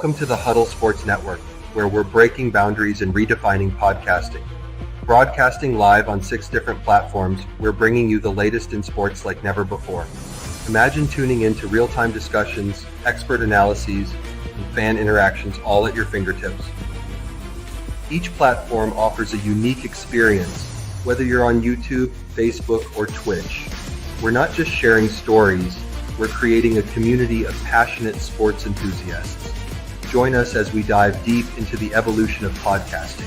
Welcome to the Huddle Sports Network, where we're breaking boundaries and redefining podcasting. Broadcasting live on 6 different platforms, we're bringing you the latest in sports like never before. Imagine tuning into real-time discussions, expert analyses, and fan interactions all at your fingertips. Each platform offers a unique experience, whether you're on YouTube, Facebook, or Twitch. We're not just sharing stories, we're creating a community of passionate sports enthusiasts. Join us as we dive deep into the evolution of podcasting,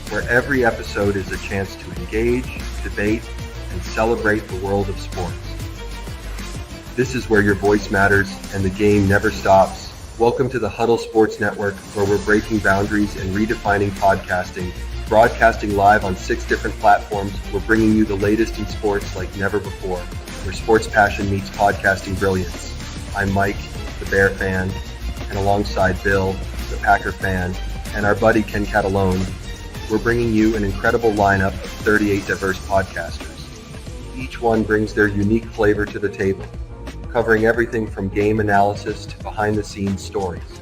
where every episode is a chance to engage, debate, and celebrate the world of sports. This is where your voice matters and the game never stops. Welcome to the Huddle Sports Network, where we're breaking boundaries and redefining podcasting. Broadcasting live on 6 different platforms, we're bringing you the latest in sports like never before, where sports passion meets podcasting brilliance. I'm Mike, the Bear fan, and alongside Bill, the Packer fan, and our buddy Ken Catalone, we're bringing you an incredible lineup of 38 diverse podcasters. Each one brings their unique flavor to the table, covering everything from game analysis to behind-the-scenes stories.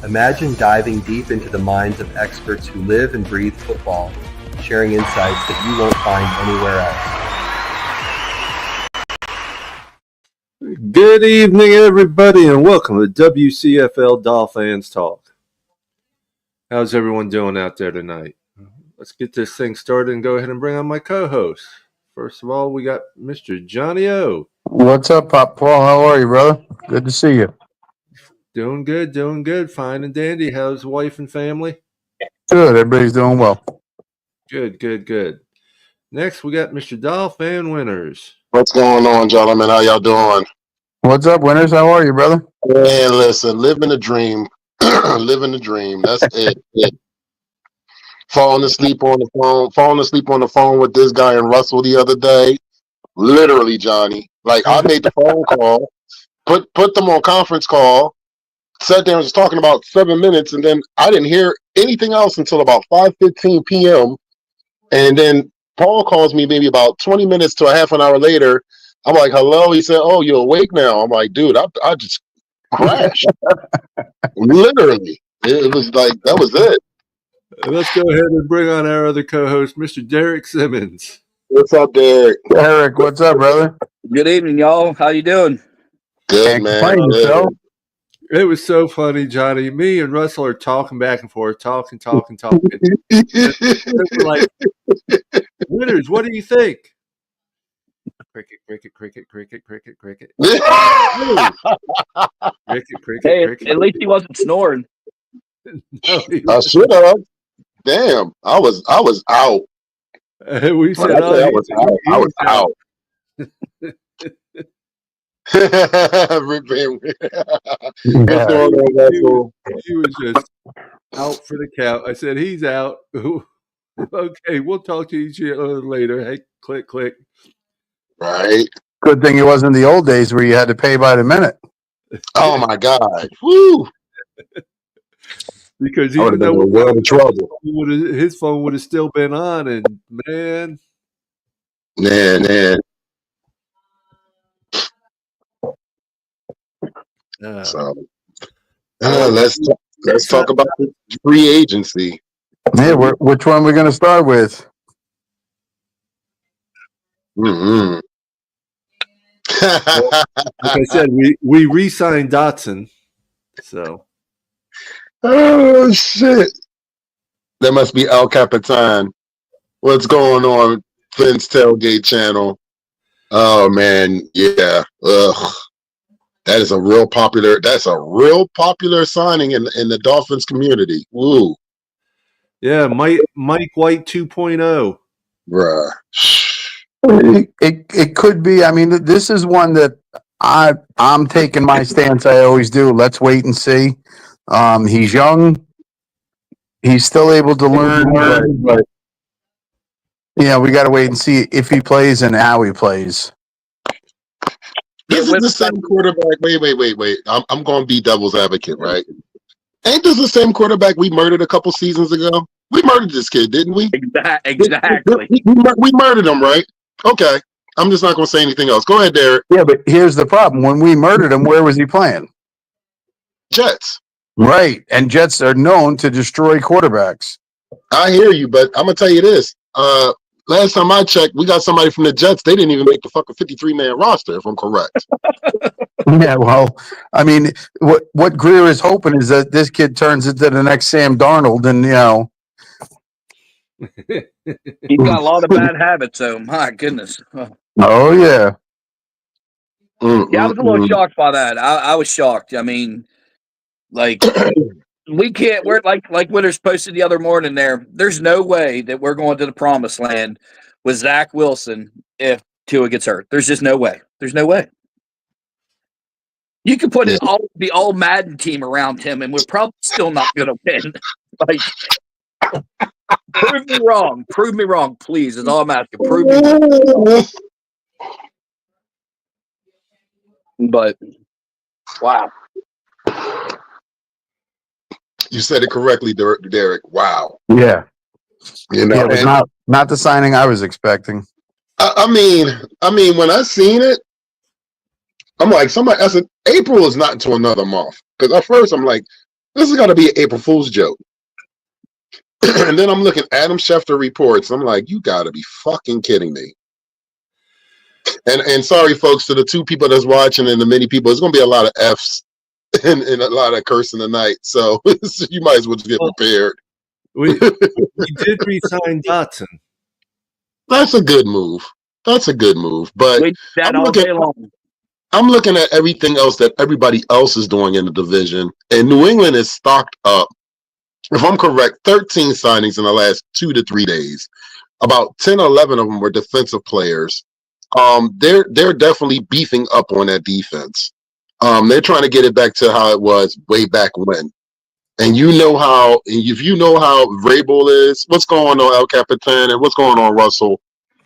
Imagine diving deep into the minds of experts who live and breathe football, sharing insights that you won't find anywhere else. Good evening, everybody, and welcome to WCFL DolFans Talk. How's everyone doing out there tonight? Let's get this thing started and go ahead and bring on my co-host. First of all, we got Mr. Johnny O. What's up, Pop Paul? How are you, brother? Good to see you. Doing good, fine and dandy. How's the wife and family? Good, everybody's doing well. Good. Next, we got Mr. Dolphin Winters. What's going on, gentlemen? How y'all doing? What's up, Winters? How are you, brother? Man, listen, living the dream. Living the dream. That's it. Falling asleep on the phone with this guy and Russell the other day. Literally, Johnny. Like, I made the phone call, put them on conference call, sat there and was talking about 7 minutes, and then I didn't hear anything else until about 5:15 p.m. And then Paul calls me maybe about 20 minutes to a half an hour later. I'm like, hello? He said, oh, you're awake now. I'm like, dude, I just crashed. Literally. It was like, that was it. Let's go ahead and bring on our other co-host, Mr. Derek Simmons. What's up, Derek? Eric, what's up, brother? Good evening, y'all. How you doing? Good, man. Good. It was so funny, Johnny. Me and Russell are talking back and forth, talking. Like, Winters, what do you think? Cricket. Cricket. At least he wasn't snoring. No, I should have. Damn, I was out. We said, I was out. What's going on, Russell? He was just out for the count. I said, he's out. Okay, we'll talk to each other later. Hey, click. Right. Good thing it wasn't the old days where you had to pay by the minute. Oh my God. Woo. Because I would have been in a world of trouble. His phone would have still been on, and man. So let's talk about the free agency. Hey, which one are we going to start with? Mm-hmm. Like I said, we re-signed Dotson. So. Oh shit! That must be El Capitan. What's going on, Finn's Tailgate Channel? Oh man, yeah. Ugh. That's a real popular signing in the Dolphins community. Woo. Yeah, Mike White 2.0. Bruh. It could be. I mean, this is one that I'm taking my stance. I always do. Let's wait and see. He's young. He's still able to learn, but we got to wait and see if he plays and how he plays. This is the same quarterback. Wait. I'm going to be devil's advocate, right? Ain't this the same quarterback we murdered a couple seasons ago? We murdered this kid, didn't we? Exactly. We murdered him, right? Okay. I'm just not going to say anything else. Go ahead, Derek. Yeah, but here's the problem. When we murdered him, where was he playing? Jets. Right. And Jets are known to destroy quarterbacks. I hear you, but I'm gonna tell you this. Last time I checked, we got somebody from the Jets. They didn't even make the fucking 53-man roster, if I'm correct. Yeah, well, I mean, what Greer is hoping is that this kid turns into the next Sam Darnold, and He's got a lot of bad habits, though. My goodness. oh yeah, Yeah, I was a little shocked by that. I was shocked. I mean, like we can't. We're like Winters posted the other morning. There's no way that we're going to the promised land with Zach Wilson if Tua gets hurt. There's just no way. There's no way. You could put the all Madden team around him, and we're probably still not going to win. Like, prove me wrong. Prove me wrong, please. Is all I'm asking. Prove me wrong. But wow. You said it correctly, Derek. Wow. yeah. You know, Yeah, it was not the signing I was expecting. I mean, when I seen it, I'm like, I said, April is not until another month. Because at first I'm like, this is got to be an April Fool's joke. And then I'm looking at Adam Schefter reports. I'm like, you got to be fucking kidding me. And sorry, folks, to the 2 people that's watching and the many people, there's going to be a lot of Fs and a lot of cursing tonight. So you might as well just get prepared. We did re-sign Dotson. That's a good move. But I'm looking at everything else that everybody else is doing in the division, and New England is stocked up. If I'm correct, 13 signings in the last 2 to 3 days. About 10 or 11 of them were defensive players. They're definitely beefing up on that defense. They're trying to get it back to how it was way back when. And if you know how Vrabel is, what's going on, El Capitan, and what's going on, Russell?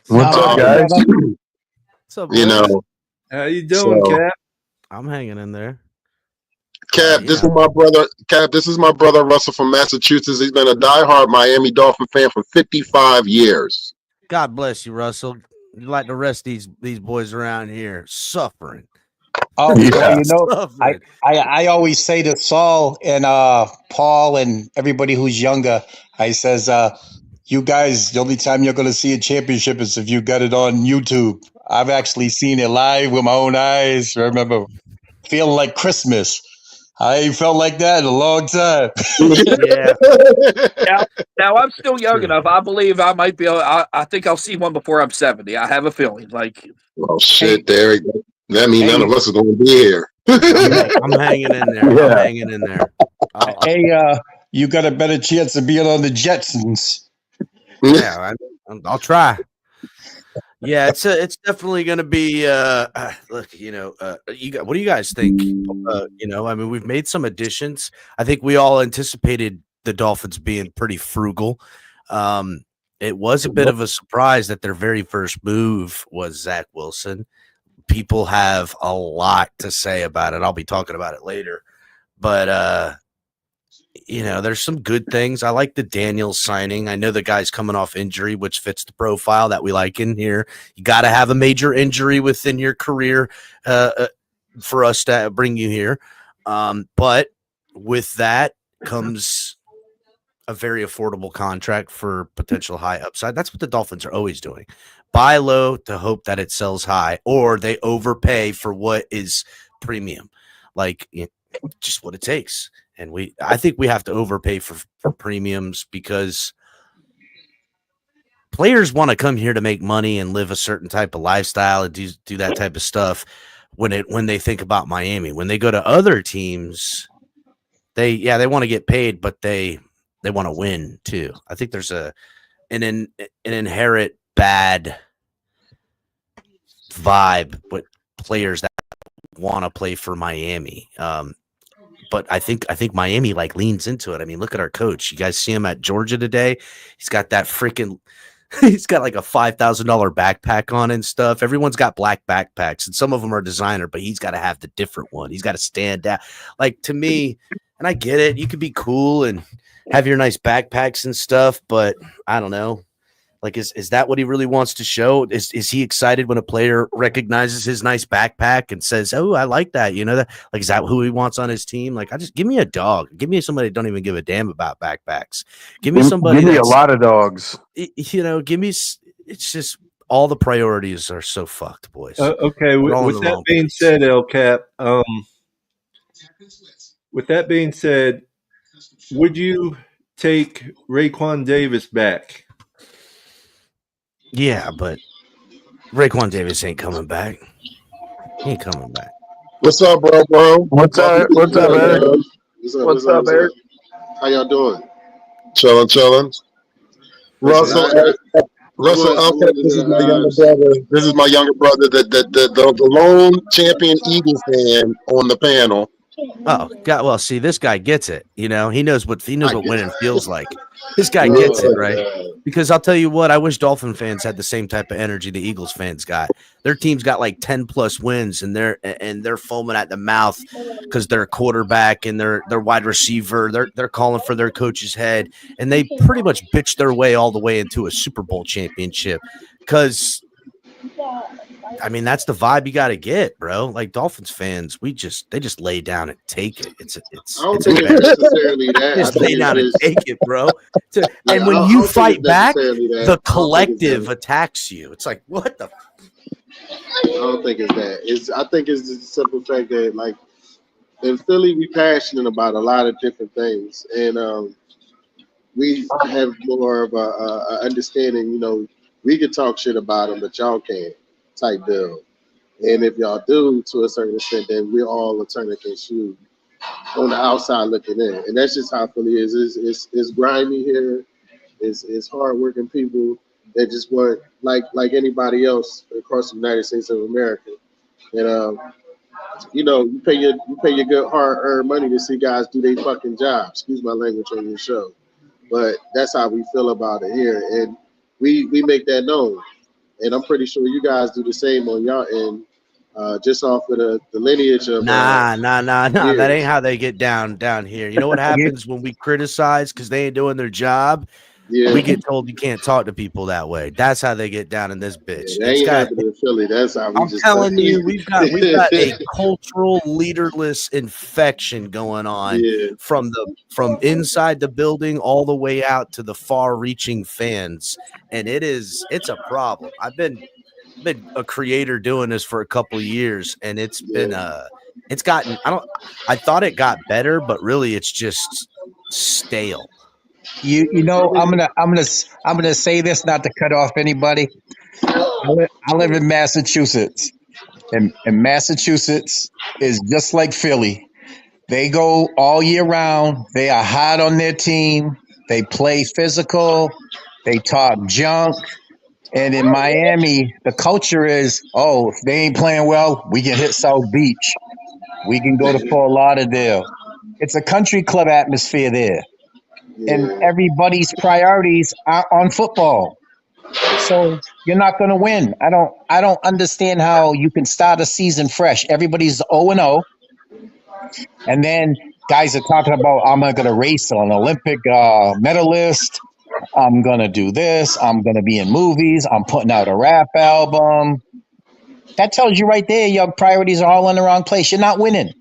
What's up, guys? What's up, You know, How you doing, Cap? I'm hanging in there. Cap, this is my brother. Cap, this is my brother Russell from Massachusetts. He's been a diehard Miami Dolphin fan for 55 years. God bless you, Russell. You like the rest of these boys around here suffering. Oh, Yeah. you know, Suffering. I always say to Saul and Paul and everybody who's younger, I says, you guys, the only time you're going to see a championship is if you got it on YouTube. I've actually seen it live with my own eyes. I remember feeling like Christmas. I ain't felt like that in a long time. Yeah. Now I'm still young enough. I believe I might be. I think I'll see one before I'm 70. I have a feeling. Like, Oh shit, Derek. That means none of us are going to be here. I'm hanging in there. Yeah. I'm hanging in there. Hey, you got a better chance of being on the Jetsons. Yeah, I'll try. Yeah, it's definitely going to be. Look, what do you guys think? I mean, we've made some additions. I think we all anticipated the Dolphins being pretty frugal. It was a bit of a surprise that their very first move was Zach Wilson. People have a lot to say about it. I'll be talking about it later, but there's some good things. I like the Daniels signing. I know the guy's coming off injury, which fits the profile that we like in here. You got to have a major injury within your career for us to bring you here. But with that comes a very affordable contract for potential high upside. That's what the Dolphins are always doing. Buy low to hope that it sells high, or they overpay for what is premium, like just what it takes. And I think we have to overpay for premiums because players want to come here to make money and live a certain type of lifestyle and do that type of stuff. When they think about Miami, when they go to other teams, they want to get paid, but they want to win too. I think there's an inherent bad vibe with players that want to play for Miami. But I think Miami leans into it. I mean, look at our coach. You guys see him at Georgia today. He's got that freaking he's got like a $5,000 backpack on and stuff. Everyone's got black backpacks, and some of them are designer, but he's got to have the different one. He's got to stand out. Like, to me, and I get it, you could be cool and have your nice backpacks and stuff, but I don't know. Like, is that what he really wants to show? Is he excited when a player recognizes his nice backpack and says, "Oh, I like that"? You know that? Like, is that who he wants on his team? Like, give me a dog. Give me somebody that don't even give a damn about backpacks. Give me somebody. Give me a lot of dogs. Give me. It's just all the priorities are so fucked, boys. Okay. With that being said, El Cap. With that being said, would you take Raekwon Davis back? Yeah, but Raekwon Davis ain't coming back. He ain't coming back. What's up, bro? What's up, Eric? What's up, Eric? How y'all doing? Chilling. Russell, this is my younger brother. This is my younger brother, the lone champion Eagles fan on the panel. Oh God! Well, see, this guy gets it. You know, he knows what winning feels like. This guy gets it, right? Because I'll tell you what, I wish Dolphin fans had the same type of energy the Eagles fans got. Their team's got like 10+ wins, and they're foaming at the mouth because their quarterback and their wide receiver, they're calling for their coach's head, and they pretty much bitch their way all the way into a Super Bowl championship. Because I mean, that's the vibe you got to get, bro. Like Dolphins fans, they just lay down and take it. It's I don't think it's necessarily that. Just lay down and take it, bro. And when you fight back, the collective attacks you. It's like, what the? I don't think it's that. I think it's the simple fact that, like, in Philly, we passionate about a lot of different things, and we have more of a understanding. You know, we can talk shit about them, but y'all can't. Type deal. And if y'all do to a certain extent, then we're all a turn against you on the outside looking in. And that's just how Philly is. It's grimy here. It's hard-working people that just want, like anybody else across the United States of America. And you know, you pay your good hard-earned money to see guys do their fucking job. Excuse my language on your show. But that's how we feel about it here. And we make that known. And I'm pretty sure you guys do the same on y'all end, just off of the lineage of. Nah. That ain't how they get down here. You know what happens when we criticize because they ain't doing their job? Yeah. We get told you can't talk to people that way. That's how they get down in this bitch. Yeah, ain't happening in Philly. That's how I'm telling you, we've got a cultural leaderless infection going on from inside the building all the way out to the far-reaching fans, and it's a problem. I've been a creator doing this for a couple of years, and it's been it's gotten. I thought it got better, but really, it's just stale. You know, I'm gonna say this not to cut off anybody. I live in Massachusetts, and Massachusetts is just like Philly. They go all year round. They are hard on their team. They play physical. They talk junk. And in Miami, the culture is, if they ain't playing well, we can hit South Beach. We can go to Fort Lauderdale. It's a country club atmosphere there. And everybody's priorities are on football. So you're not going to win. I don't understand how you can start a season fresh. Everybody's 0-0. And then guys are talking about, I'm going to race an Olympic medalist. I'm going to do this. I'm going to be in movies. I'm putting out a rap album. That tells you right there your priorities are all in the wrong place. You're not winning.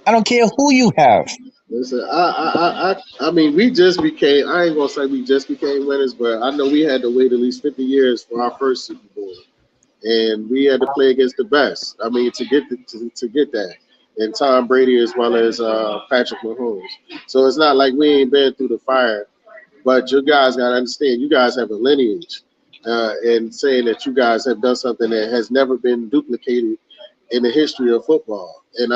I don't care who you have. Listen, I mean, we just became. I ain't gonna say we just became winners, but I know we had to wait at least 50 years for our first Super Bowl, and we had to play against the best. I mean, to get that, and Tom Brady as well as Patrick Mahomes. So it's not like we ain't been through the fire, but you guys gotta understand. You guys have a lineage, and saying that you guys have done something that has never been duplicated in the history of football, and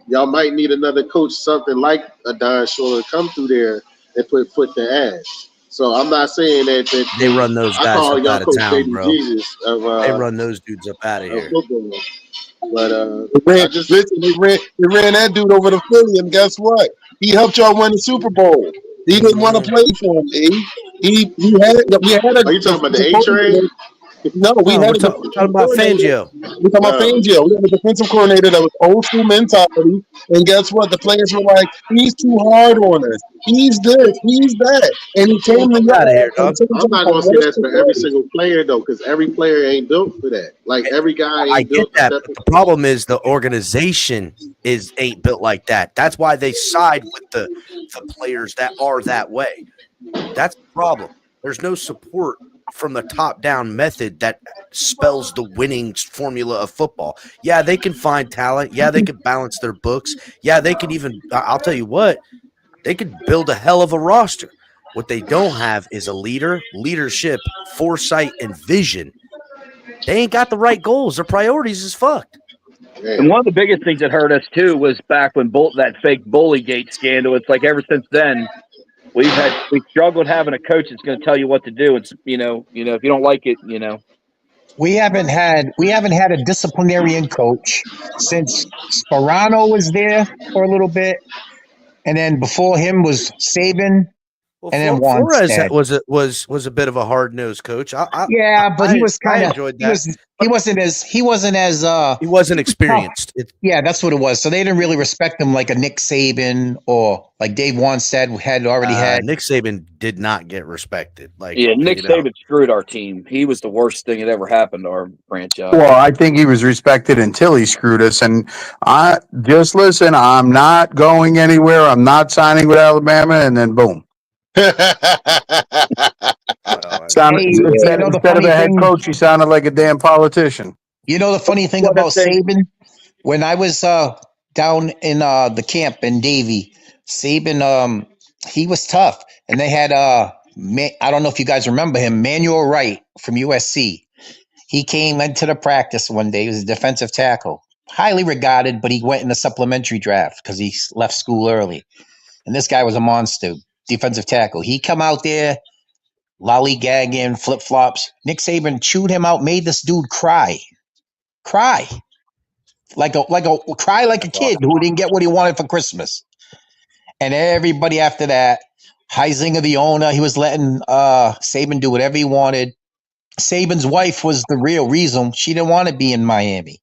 y'all might need another coach, something like a Don Shula, come through there and put foot to ass. So I'm not saying that they run those guys up out of town, bro. They run those dudes up out of here. Football. But they ran that dude over to Philly, and guess what? He helped y'all win the Super Bowl. He didn't want to play for him. We had. Are you talking about the A train? No, we No, had we're a talking defensive about coordinator. Fangio. We're talking about Fangio. We had a defensive coordinator that was old school mentality. And guess what? The players were like, he's too hard on us. He's this, he's that. And he Well, came to get out of here, y'all and dog. changed I'm him not from gonna say worst that's to for every great. single player though, because every player ain't built for that. Like every guy I ain't get built to that, step but in. the problem is the organization ain't built like that. That's why they side with the players that are that way. That's the problem. There's no support from the top down method that spells the winning formula of football. Yeah, they can find talent. Yeah, they can balance their books. Yeah, they can even, I'll tell you what, they could build a hell of a roster. What they don't have is a leader, leadership, foresight, and vision. They ain't got the right goals. Their priorities is fucked. And one of the biggest things that hurt us too was back when that fake Bullygate scandal. It's like ever since then we've struggled having a coach that's going to tell you what to do. It's if you don't like it, We haven't had a disciplinarian coach since Sparano was there for a little bit, and then before him was Saban, Well, and then Flores Wannstedt. was a bit of a hard nosed coach. Yeah, but he was I kind of enjoyed that. he wasn't as He wasn't experienced. yeah, that's what it was. So they didn't really respect him like a Nick Saban or like Dave Wannstedt had already had. Nick Saban did not get respected. Like Nick Saban screwed our team. He was the worst thing that ever happened to our franchise. Well, I think he was respected until he screwed us. And I just listen, I'm not going anywhere. I'm not signing with Alabama. And then boom. Instead of a head coach, he sounded like a damn politician. You know the funny thing about Saban? When I was down in the camp in Davie, Saban, he was tough. And they had, I don't know if you guys remember him, Manuel Wright from USC. He came into the practice one day. He was a defensive tackle. Highly regarded, but he went in the supplementary draft because he left school early. And this guy was a monster, defensive tackle. He come out there, lollygagging, flip-flops. Nick Saban chewed him out, made this dude cry. Cry like a kid who didn't get what he wanted for Christmas. And everybody after that, Heisinger, the owner, he was letting Saban do whatever he wanted. Saban's wife was the real reason. She didn't want to be in Miami.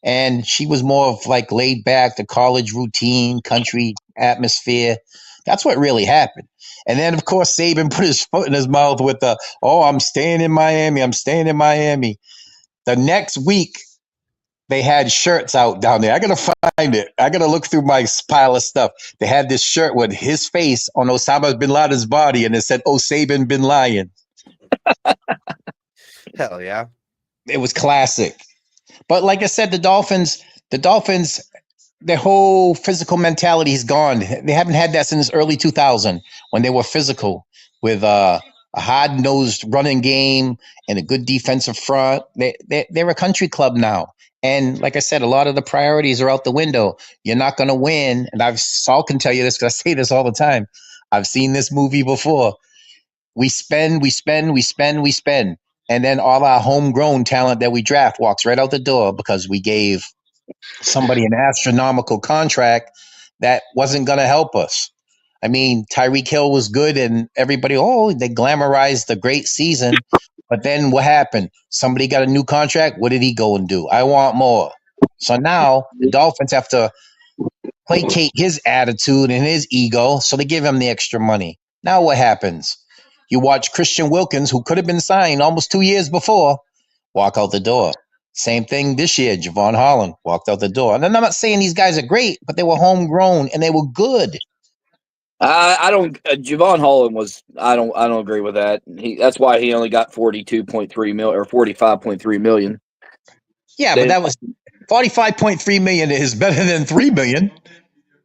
And she was more of like laid back, the college routine, country atmosphere. That's what really happened. And then, of course, Saban put his foot in his mouth with I'm staying in Miami. I'm staying in Miami. The next week, they had shirts out down there. I got to find it. I got to look through my pile of stuff. They had this shirt with his face on Osama bin Laden's body, and it said, Saban bin Laden. Hell yeah. It was classic. But like I said, the Dolphins, their whole physical mentality is gone. They haven't had that since early 2000 when they were physical with a hard-nosed running game and a good defensive front. They're a country club now. And like I said, a lot of the priorities are out the window. You're not going to win. And Saul can tell you this because I say this all the time. I've seen this movie before. We spend. And then all our homegrown talent that we draft walks right out the door because we gave somebody an astronomical contract that wasn't going to help us. I mean, Tyreek Hill was good and everybody, they glamorized the great season. But then what happened? Somebody got a new contract. What did he go and do? I want more. So now the Dolphins have to placate his attitude and his ego. So they give him the extra money. Now what happens? You watch Christian Wilkins, who could have been signed almost 2 years before, walk out the door. Same thing this year. Javon Holland walked out the door. And I'm not saying these guys are great, but they were homegrown and they were good. I don't. Javon Holland was. I don't agree with that. That's why he only got 42.3 million or 45.3 million. Yeah, but that was 45.3 million is better than 3 million.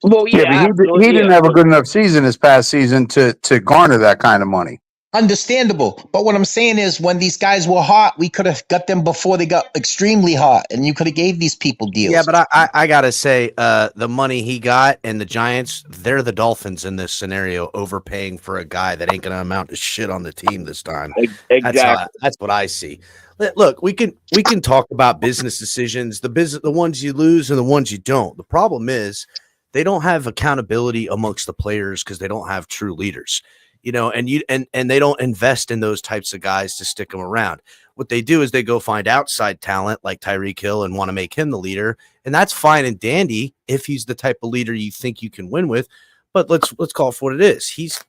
Well, yeah, but he didn't have a good enough season this past season to garner that kind of money. Understandable. But what I'm saying is when these guys were hot, we could have got them before they got extremely hot, and you could have gave these people deals. Yeah, but I got to say, the money he got and the Giants, they're the Dolphins in this scenario, overpaying for a guy that ain't going to amount to shit on the team this time. Exactly. That's what I see. Look, we can talk about business decisions, the ones you lose and the ones you don't. The problem is they don't have accountability amongst the players because they don't have true leaders. And they don't invest in those types of guys to stick them around. what they do is they go find outside talent like Tyreek Hill and want to make him the leader. And that's fine and dandy if he's the type of leader you think you can win with. But let's call it for what it is. He's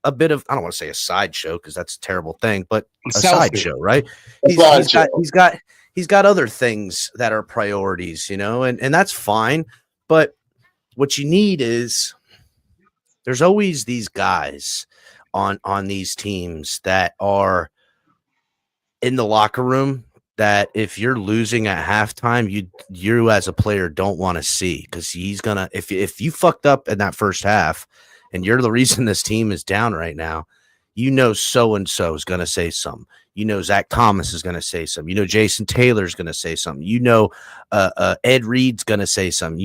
a bit of, I don't want to say a sideshow because that's a terrible thing, but a sideshow, right? He's got other things that are priorities, and that's fine. But what you need is there's always these guys on these teams that are in the locker room that if you're losing at halftime, you as a player don't want to see, because he's gonna, if you fucked up in that first half and you're the reason this team is down right now, so and so is gonna say something. Zach Thomas is gonna say something. Jason Taylor's gonna say something. Ed Reed's gonna say something.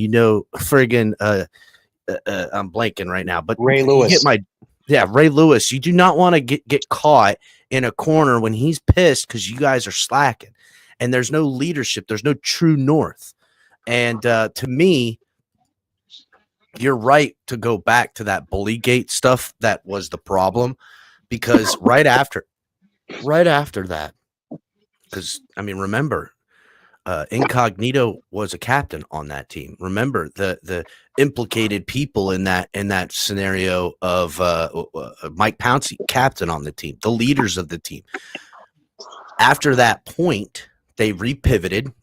Friggin' I'm blanking right now, but Ray Lewis. Ray Lewis. You do not want to get caught in a corner when he's pissed because you guys are slacking and there's no leadership. There's no true north. And to me, you're right to go back to that Bullygate stuff. That was the problem, because right after that, because remember, Incognito was a captain on that team. Remember the implicated people in that scenario of Mike Pouncey, captain on the team, the leaders of the team. After that point, they repivoted,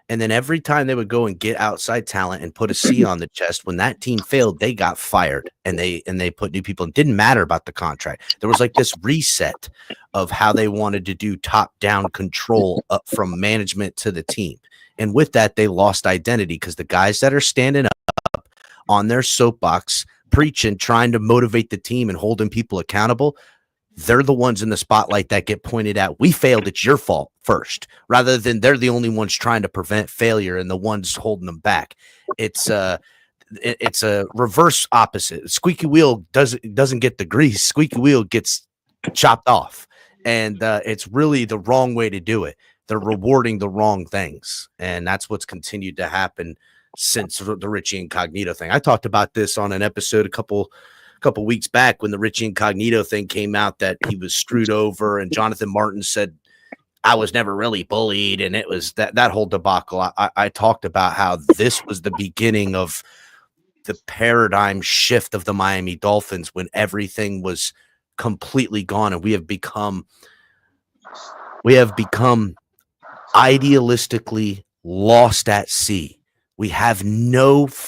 and then every time they would go and get outside talent and put a C on the chest, when that team failed, they got fired, and they put new people. It didn't matter about the contract. There was like this reset of how they wanted to do top-down control up from management to the team. And with that, they lost identity, because the guys that are standing up on their soapbox, preaching, trying to motivate the team and holding people accountable, they're the ones in the spotlight that get pointed at. We failed. It's your fault first, rather than they're the only ones trying to prevent failure and the ones holding them back. It's a reverse opposite. Squeaky wheel doesn't get the grease. Squeaky wheel gets chopped off. And it's really the wrong way to do it. They're rewarding the wrong things. And that's what's continued to happen since the Richie Incognito thing. I talked about this on an episode a couple weeks back when the Richie Incognito thing came out, that he was screwed over, and Jonathan Martin said, I was never really bullied. And it was that whole debacle. I talked about how this was the beginning of the paradigm shift of the Miami Dolphins, when everything was completely gone, and we have become idealistically lost at sea. We have nothing.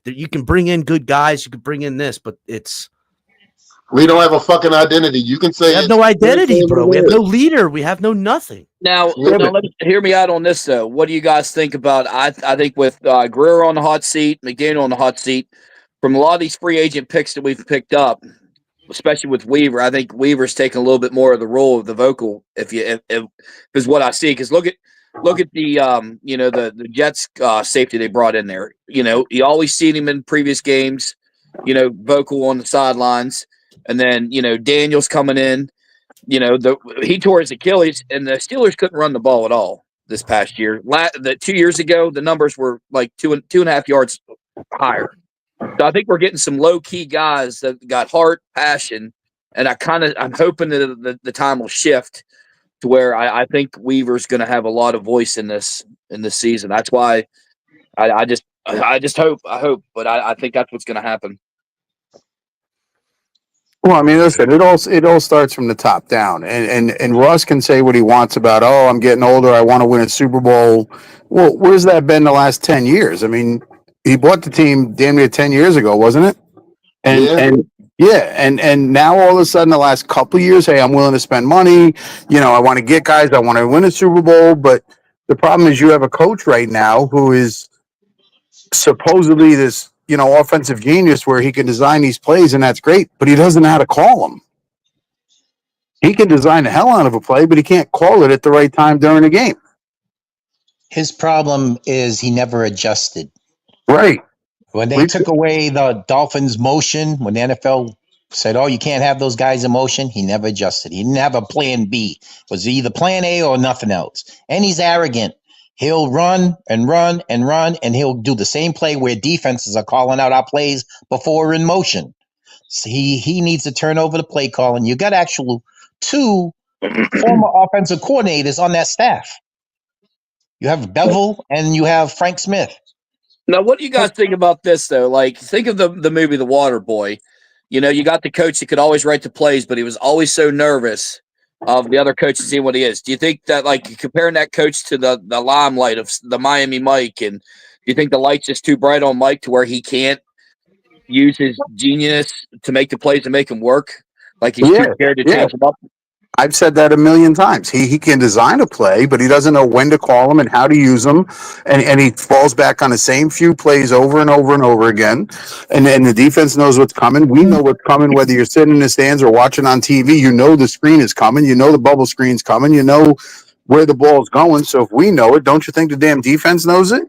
You can bring in good guys, you can bring in this, but we don't have a fucking identity. You can say we have no identity, bro. We have no leader. We have no nothing. Now hear me out on this though. What do you guys think about? I think with Greer on the hot seat, McDaniel on the hot seat, from a lot of these free agent picks that we've picked up, especially with Weaver, I think Weaver's taking a little bit more of the role of the vocal. If is what I see, because look at the the Jets safety they brought in there. You always seen him in previous games, vocal on the sidelines, and then Daniel's coming in. He tore his Achilles, and the Steelers couldn't run the ball at all this past year. 2 years ago, the numbers were like 2.5 yards higher. So I think we're getting some low key guys that got heart, passion, and I'm hoping that the time will shift to where I think Weaver's going to have a lot of voice in this season. That's why I just hope, but I think that's what's going to happen. Well, listen, it all starts from the top down, and Russ can say what he wants about, I'm getting older, I want to win a Super Bowl. Well, where's that been the last 10 years? He bought the team damn near 10 years ago, wasn't it? And now all of a sudden, the last couple of years, hey, I'm willing to spend money. I want to get guys. I want to win a Super Bowl. But the problem is, you have a coach right now who is supposedly this, offensive genius where he can design these plays, and that's great. But he doesn't know how to call them. He can design the hell out of a play, but he can't call it at the right time during a game. His problem is he never adjusted. Right. When they took away the Dolphins' motion, when the NFL said, you can't have those guys in motion, he never adjusted. He didn't have a plan B. It was either plan A or nothing else. And he's arrogant. He'll run and run and run, and he'll do the same play where defenses are calling out our plays before we're in motion. So he needs to turn over the play calling. You got actual two former offensive coordinators on that staff. You have Bevel and you have Frank Smith. Now, what do you guys think about this, though? Like, think of the movie The Water Boy. You know, you got the coach that could always write the plays, but he was always so nervous of the other coach seeing what he is. Do you think that, like, comparing that coach to the limelight of the Miami Mike, and do you think the light's just too bright on Mike to where he can't use his genius to make the plays and make them work? Like, he's too scared to change them up? I've said that a million times. He can design a play, but he doesn't know when to call them and how to use them. And he falls back on the same few plays over and over and over again. And then the defense knows what's coming. We know what's coming, whether you're sitting in the stands or watching on TV. You know the screen is coming. You know the bubble screen's coming. You know where the ball's going. So if we know it, don't you think the damn defense knows it?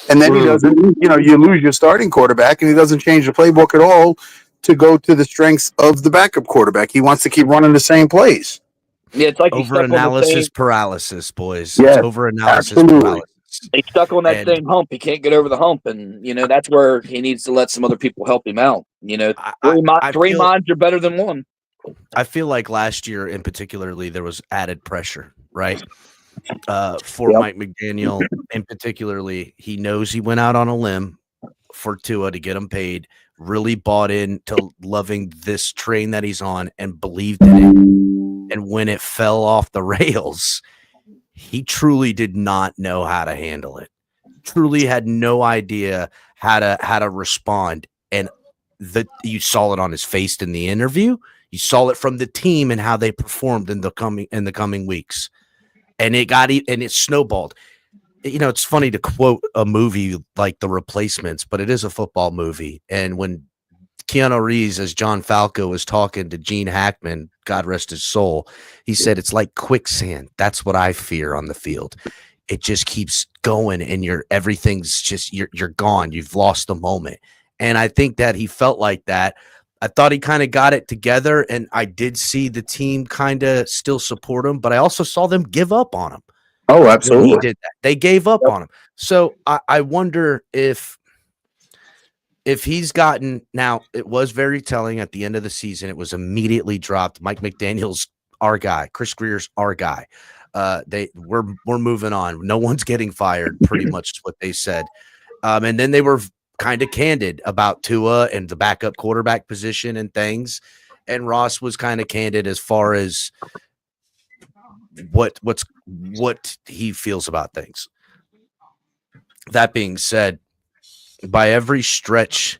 And then he doesn't, you lose your starting quarterback and he doesn't change the playbook at all to go to the strengths of the backup quarterback. He wants to keep running the same plays. Yeah, it's like over-analysis paralysis, boys. Yeah, it's over-analysis paralysis. He's stuck on that same hump. He can't get over the hump, and that's where he needs to let some other people help him out. Three minds are better than one. I feel like last year, in particularly, there was added pressure, right? For Mike McDaniel, in particularly, he knows he went out on a limb for Tua to get him paid. Really bought into loving this train that he's on and believed in it. And when it fell off the rails, he truly did not know how to handle it. Truly had no idea how to respond. And you saw it on his face in the interview. You saw it from the team and how they performed in the coming weeks. And it snowballed. It's funny to quote a movie like The Replacements, but it is a football movie. And when Keanu Reeves, as John Falco, was talking to Gene Hackman, God rest his soul, he said, it's like quicksand. That's what I fear on the field. It just keeps going and everything's just, you're gone. You've lost the moment. And I think that he felt like that. I thought he kind of got it together, and I did see the team kind of still support him, but I also saw them give up on him. Oh, absolutely. He did that. They gave up on him. So I wonder if he's gotten, now it was very telling at the end of the season. It was immediately dropped. Mike McDaniel's our guy. Chris Greer's our guy. We're moving on. No one's getting fired. Pretty much is what they said. And then they were kind of candid about Tua and the backup quarterback position and things. And Ross was kind of candid as far as what he feels about things. That being said, by every stretch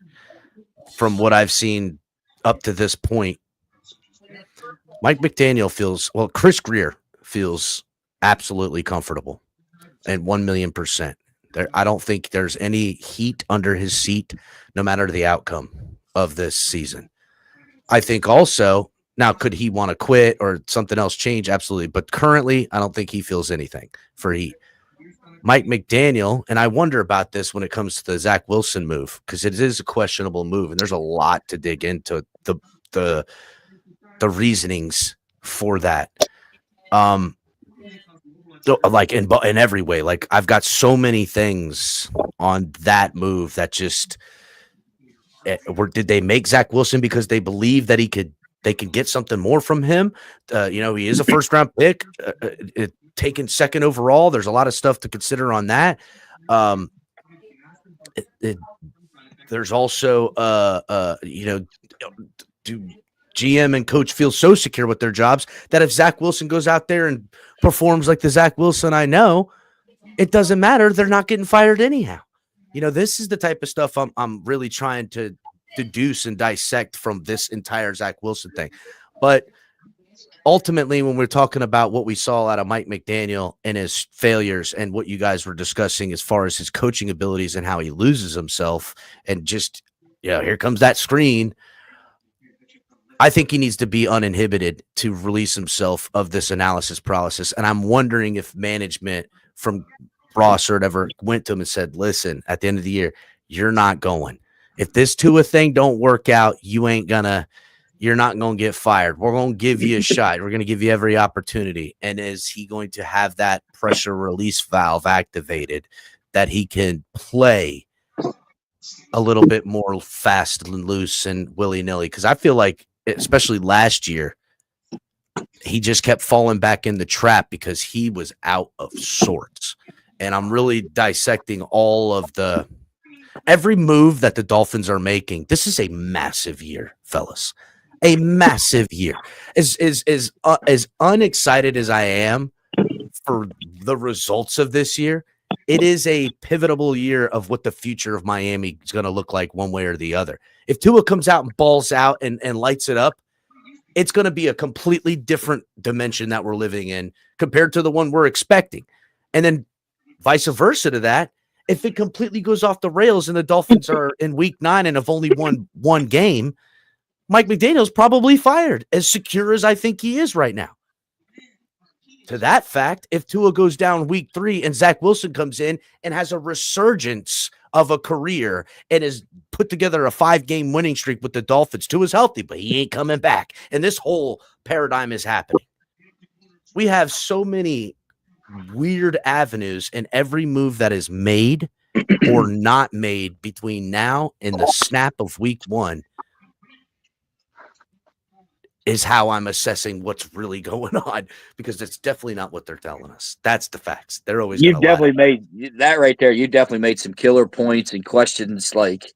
from what I've seen up to this point, Mike McDaniel Chris Greer feels absolutely comfortable and 1,000,000%. I don't think there's any heat under his seat, no matter the outcome of this season. I think also, now, could he want to quit or something else change? Absolutely. But currently, I don't think he feels anything for heat. Mike McDaniel, and I wonder about this when it comes to the Zach Wilson move, because it is a questionable move, and there's a lot to dig into the reasonings for that. Like in every way, like I've got so many things on that move that just did they make Zach Wilson because they believe that they could get something more from him? He is a first round pick. Taken second overall. There's a lot of stuff to consider on that. There's also, do GM and coach feel so secure with their jobs that if Zach Wilson goes out there and performs like the Zach Wilson I know, it doesn't matter. They're not getting fired anyhow. This is the type of stuff I'm really trying to deduce and dissect from this entire Zach Wilson thing. But ultimately, when we're talking about what we saw out of Mike McDaniel and his failures and what you guys were discussing as far as his coaching abilities and how he loses himself and just, here comes that screen. I think he needs to be uninhibited to release himself of this analysis paralysis. And I'm wondering if management from Ross or whatever went to him and said, listen, at the end of the year, you're not going. If this Tua thing don't work out, you're not going to get fired. We're going to give you a shot. We're going to give you every opportunity. And is he going to have that pressure release valve activated that he can play a little bit more fast and loose and willy-nilly? Because I feel like, especially last year, he just kept falling back in the trap because he was out of sorts. And I'm really dissecting all of every move that the Dolphins are making. This is a massive year, fellas. A massive year. As unexcited as I am for the results of this year, it is a pivotal year of what the future of Miami is going to look like one way or the other. If Tua comes out and balls out and lights it up, it's going to be a completely different dimension that we're living in compared to the one we're expecting. And then vice versa to that, if it completely goes off the rails and the Dolphins are in week 9 and have only won one game, Mike McDaniel's probably fired, as secure as I think he is right now. To that fact, if Tua goes down week 3 and Zach Wilson comes in and has a resurgence of a career and has put together a 5-game winning streak with the Dolphins, Tua's healthy, but he ain't coming back. And this whole paradigm is happening. We have so many weird avenues in every move that is made or not made between now and the snap of week 1 is how I'm assessing what's really going on, because it's definitely not what they're telling us. That's the facts. They're always you definitely made that right there. You definitely made some killer points and questions. Like,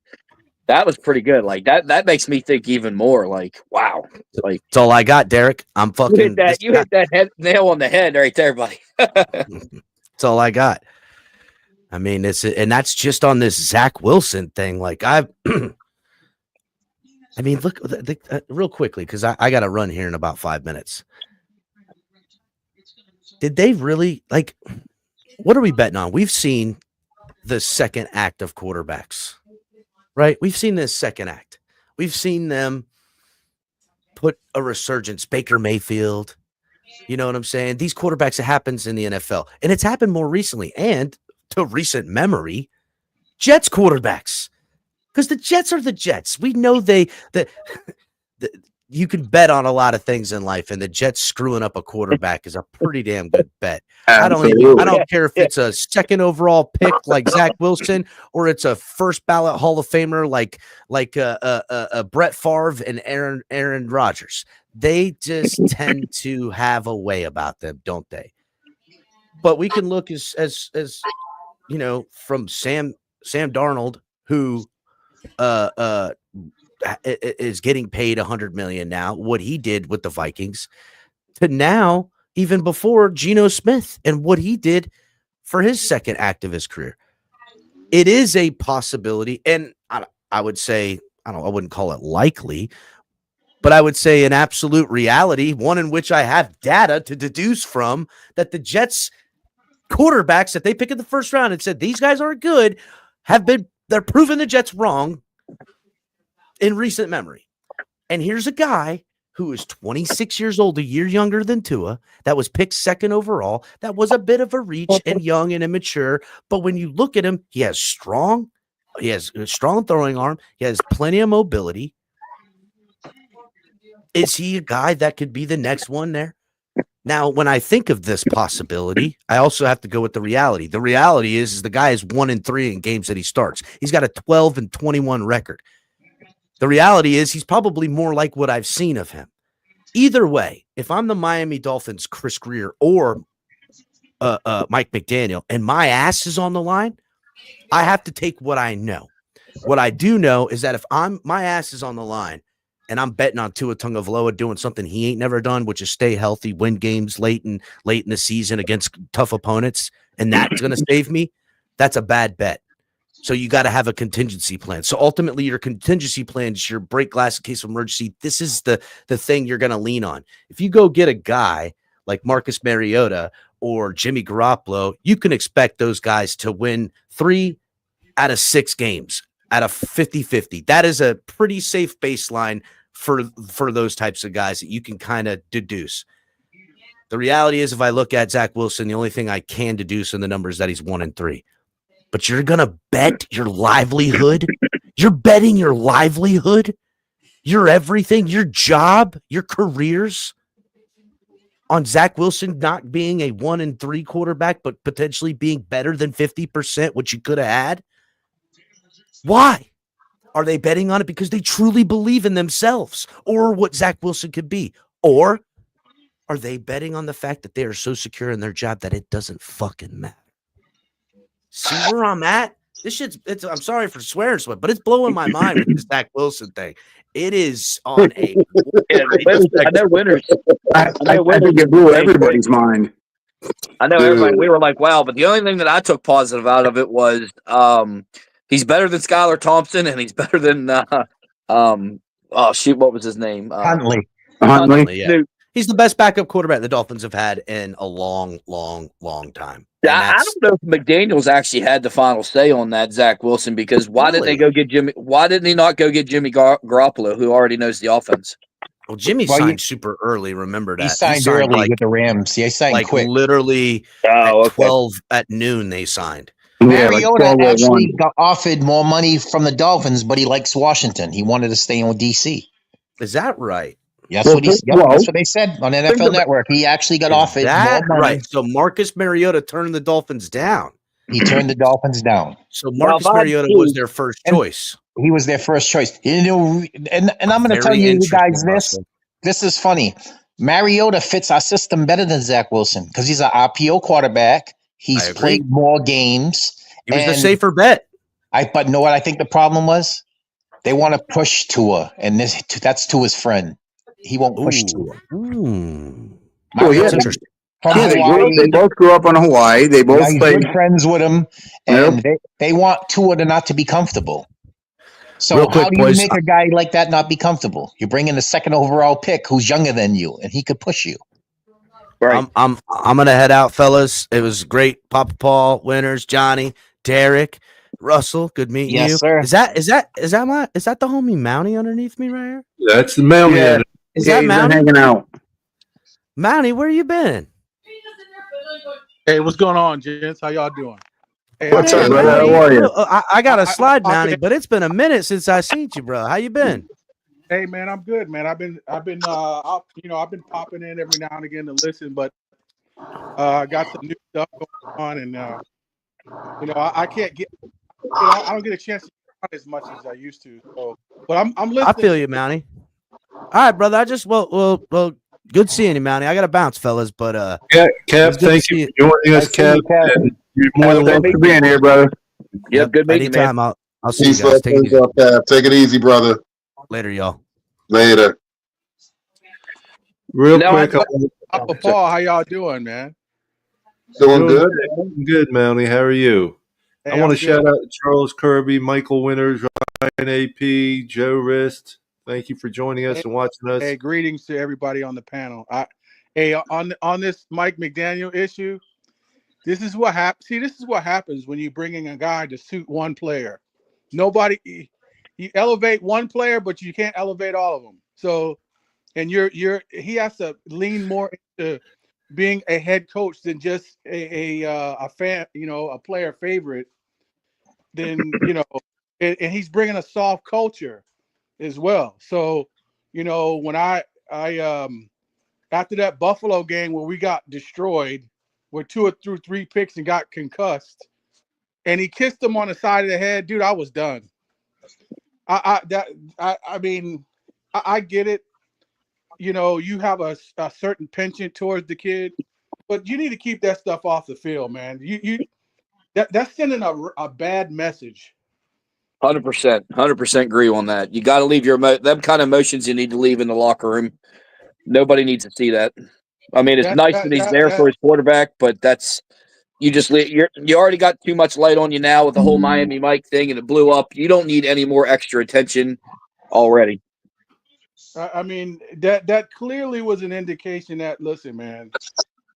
that was pretty good. Like, that makes me think even more. Like, wow. Like, that's all I got, Derek. I'm fucking. You hit that nail on the head right there, buddy. That's all I got. I mean, and that's just on this Zach Wilson thing. Like, I mean, look real quickly, because I got to run here in about 5 minutes. Did they really, like, what are we betting on? We've seen the second act of quarterbacks, right? We've seen this second act. We've seen them put a resurgence. Baker Mayfield, you know what I'm saying? These quarterbacks, it happens in the NFL, and it's happened more recently. And to recent memory, Jets quarterbacks. Because the Jets are the Jets. We know that you can bet on a lot of things in life, and the Jets screwing up a quarterback is a pretty damn good bet. I don't care if it's a second overall pick like Zach Wilson, or it's a first ballot Hall of Famer like Brett Favre and Aaron Rodgers. They just tend to have a way about them, don't they? But we can look as you know, from Sam Darnold, who is getting paid $100 million now, what he did with the Vikings, to now, even before Geno Smith and what he did for his second act of his career. It is a possibility, and I would say, I wouldn't call it likely, but I would say an absolute reality, one in which I have data to deduce from, that the Jets quarterbacks that they pick in the first round and said these guys aren't good they're proving the Jets wrong in recent memory. And here's a guy who is 26 years old, a year younger than Tua, that was picked second overall. That was a bit of a reach and young and immature. But when you look at him, he has a strong throwing arm. He has plenty of mobility. Is he a guy that could be the next one there? Now, when I think of this possibility, I also have to go with the reality. The reality is the guy is 1-3 in games that he starts. He's got a 12-21 record. The reality is he's probably more like what I've seen of him. Either way, if I'm the Miami Dolphins, Chris Greer, or Mike McDaniel, and my ass is on the line, I have to take what I know. What I do know is that if my ass is on the line, and I'm betting on Tua Tagovailoa doing something he ain't never done, which is stay healthy, win games late in the season against tough opponents, and that's going to save me, that's a bad bet. So you got to have a contingency plan. So ultimately, your contingency plan is your break glass in case of emergency. This is the thing you're going to lean on. If you go get a guy like Marcus Mariota or Jimmy Garoppolo, you can expect those guys to win 3 out of 6 games at a 50-50. That is a pretty safe baseline for those types of guys that you can kind of deduce. The reality is, if I look at Zach Wilson, the only thing I can deduce in the numbers is that he's 1-3. But you're going to bet your livelihood? You're betting your livelihood, your everything, your job, your careers on Zach Wilson not being a 1-3 quarterback, but potentially being better than 50%, which you could have had? Why? Are they betting on it because they truly believe in themselves or what Zach Wilson could be? Or are they betting on the fact that they are so secure in their job that it doesn't fucking matter? See where I'm at? This shit's I'm sorry for swearing, but it's blowing my mind with this Zach Wilson thing. It is on a I know winners. I think it blew everybody's mind. I know everybody. We were like, wow. But the only thing that I took positive out of it was he's better than Skylar Thompson, and he's better than oh shoot, what was his name? Huntley. Yeah. He's the best backup quarterback the Dolphins have had in a long, long, long time. I don't know if McDaniels actually had the final say on that, Zach Wilson, because why didn't they go get Jimmy? Why didn't he not go get Jimmy Garoppolo, who already knows the offense? Well, Jimmy signed super early. Remember that he signed early with the Rams. Yeah, he signed quick. Literally at 12 at noon. They signed. Mariota actually got offered more money from the Dolphins, but he likes Washington. He wanted to stay in with DC. Is that right? That's what they said on NFL Network. He actually got offered more money. Right. So Marcus Mariota turned the Dolphins down. He turned the Dolphins down. So Marcus Mariota was their first choice. He was their first choice. You know, and I'm going to tell you guys this. This is funny. Mariota fits our system better than Zach Wilson because he's an RPO quarterback. He's played more games. He was the safer bet. But know what I think the problem was? They want to push Tua, and that's Tua's friend. He won't push Tua. That's interesting. They both grew up in Hawaii. They both played. Good friends with him, and they want Tua to not to be comfortable. So how do you make a guy like that not be comfortable? You bring in the second overall pick who's younger than you, and he could push you. Right. I'm gonna head out, fellas. It was great. Papa Paul, winners, Johnny, Derek, Russell. Good meeting you. Yes, sir. Is that the homie Mountie underneath me right here? That's the Mountie. Yeah. Is that Mountie hanging out? Mountie, where you been? Hey, what's going on, gents? How y'all doing? Hey, What's up, brother? How are you? I got a slide, Mountie, but it's been a minute since I seen you, bro. How you been? Hey, man, I'm good, man. I've been popping in every now and again to listen, but I got some new stuff going on, and I can't get, I don't get a chance to get as much as I used to. So, but I'm listening. I feel you, Mountie. All right, brother. I just well, good seeing you, Mountie. I got to bounce, fellas, but Kev, thank you for joining us, Kev. You're more than welcome for being here, brother. Yep, good meeting, anytime. man. I'll see you guys. Take it easy. Take it easy, brother. Later, y'all. Later. Real quick, Papa Paul, how y'all doing, man? Doing good. Good, Mountie. How are you? Hey, I want to shout out to Charles Kirby, Michael Winters, Ryan AP, Joe Rist. Thank you for joining us and watching us. Hey, greetings to everybody on the panel. On this Mike McDaniel issue, this is what happens. See, this is what happens when you bring in a guy to suit one player. You elevate one player, but you can't elevate all of them. So, and he has to lean more into being a head coach than just a fan, a player favorite. Then and he's bringing a soft culture as well. So, when I after that Buffalo game where we got destroyed, where Tua threw 3 picks and got concussed, and he kissed him on the side of the head, dude, I was done. I get it. You have a certain penchant towards the kid, but you need to keep that stuff off the field, man. That's sending a bad message. 100% agree on that. You got to leave them kind of emotions you need to leave in the locker room. Nobody needs to see that. I mean, it's nice that he's there for his quarterback, but you already got too much light on you now with the whole Miami Mike thing, and it blew up. You don't need any more extra attention already. I mean, that clearly was an indication that, listen, man,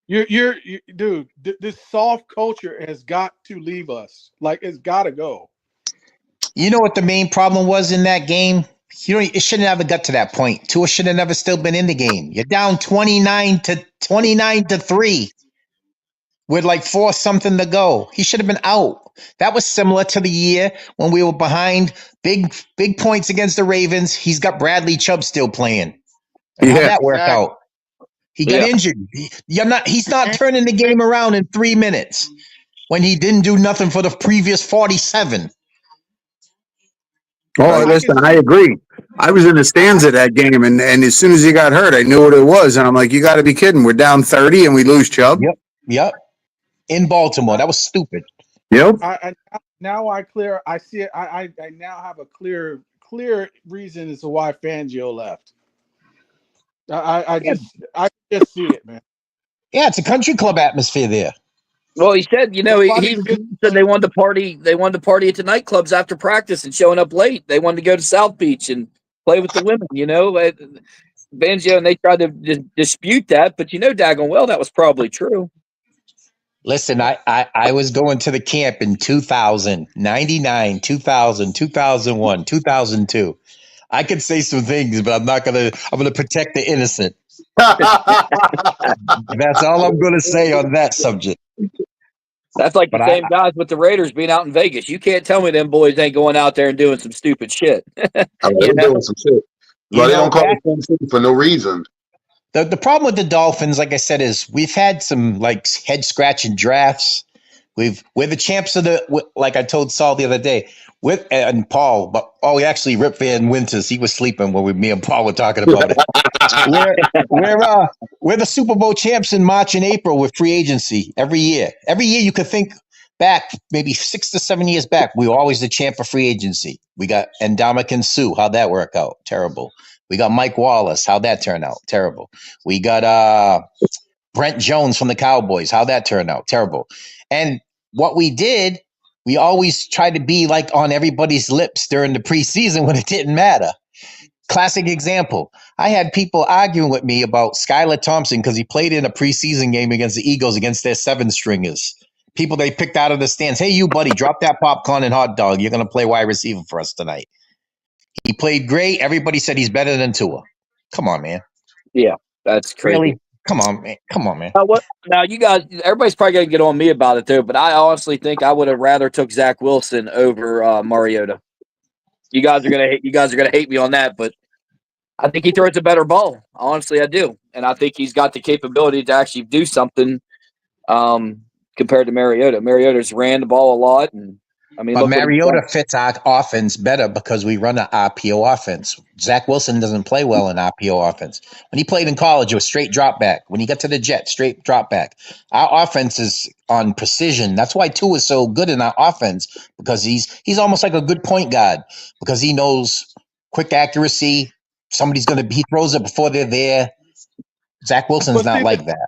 dude, this soft culture has got to leave us. Like, it's got to go. You know what the main problem was in that game? It shouldn't have got to that point. Tua should have never still been in the game. You're down 29-3 with like 4 something to go. He should have been out. That was similar to the year when we were behind big points against the Ravens. He's got Bradley Chubb still playing. How'd that work out? He got injured. He's not turning the game around in 3 minutes when he didn't do nothing for the previous 47. Oh, listen, I agree. I was in the stands at that game, and as soon as he got hurt, I knew what it was, and I'm like, you got to be kidding! We're down 30 and we lose Chubb. Yep. In Baltimore, that was stupid. Yep. Now I see it. I now have a clear reason as to why Fangio left. I just see it, man. Yeah, it's a country club atmosphere there. Well, he said, he said they wanted to party. They wanted to party at the nightclubs after practice and showing up late. They wanted to go to South Beach and play with the women. Fangio, and they tried to dispute that, but daggone well that was probably true. Listen, I was going to the camp in 2000, 99, 2000, 2001, 2002. I could say some things, but I'm going to protect the innocent. That's all I'm going to say on that subject. That's like the same guys with the Raiders being out in Vegas. You can't tell me them boys ain't going out there and doing some stupid shit. They're doing some shit. But they don't call it for no reason. The problem with the Dolphins, like I said, is we've had some head scratching drafts. We're the champs of like I told Saul the other day and Paul, but we actually Rip Van Winters. He was sleeping when me and Paul were talking about it. We're the Super Bowl champs in March and April with free agency every year. Every year you could think back, maybe 6 to 7 years back, we were always the champ for free agency. We got Ndamukong Suh. How'd that work out? Terrible. We got Mike Wallace. How'd that turn out? Terrible. We got Brent Jones from the Cowboys. How'd that turn out? Terrible. And what we did, we always tried to be on everybody's lips during the preseason when it didn't matter. Classic example. I had people arguing with me about Skylar Thompson because he played in a preseason game against the Eagles against their 7-stringers. People they picked out of the stands. Hey, you buddy, drop that popcorn and hot dog. You're going to play wide receiver for us tonight. He played great. Everybody said he's better than Tua. Come on, man. Yeah, that's crazy. Really? Come on, man. Now, you guys, everybody's probably going to get on me about it, too, but I honestly think I would have rather took Zach Wilson over Mariota. You guys are going to hate me on that, but I think he throws a better ball. Honestly, I do. And I think he's got the capability to actually do something compared to Mariota. Mariota's ran the ball a lot, and but Mariota fits our offense better because we run an RPO offense. Zach Wilson doesn't play well in RPO offense. When he played in college, it was straight drop back. When he got to the Jets, straight drop back. Our offense is on precision. That's why Tua is so good in our offense, because he's almost like a good point guard because he knows quick accuracy. He throws it before they're there. Zach Wilson's not like that.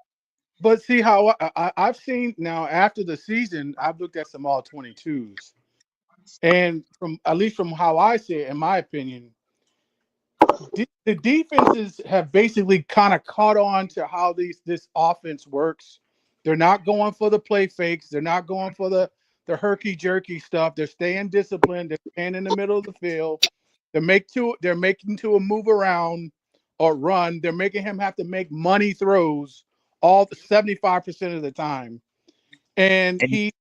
But see how I've seen now after the season, I've looked at some all 22s. And at least from how I see it, in my opinion, the defenses have basically kind of caught on to how this offense works. They're not going for the play fakes. They're not going for the herky-jerky stuff. They're staying disciplined. They're staying in the middle of the field. They're making Tua move around or run. They're making him have to make money throws all 75% of the time. And he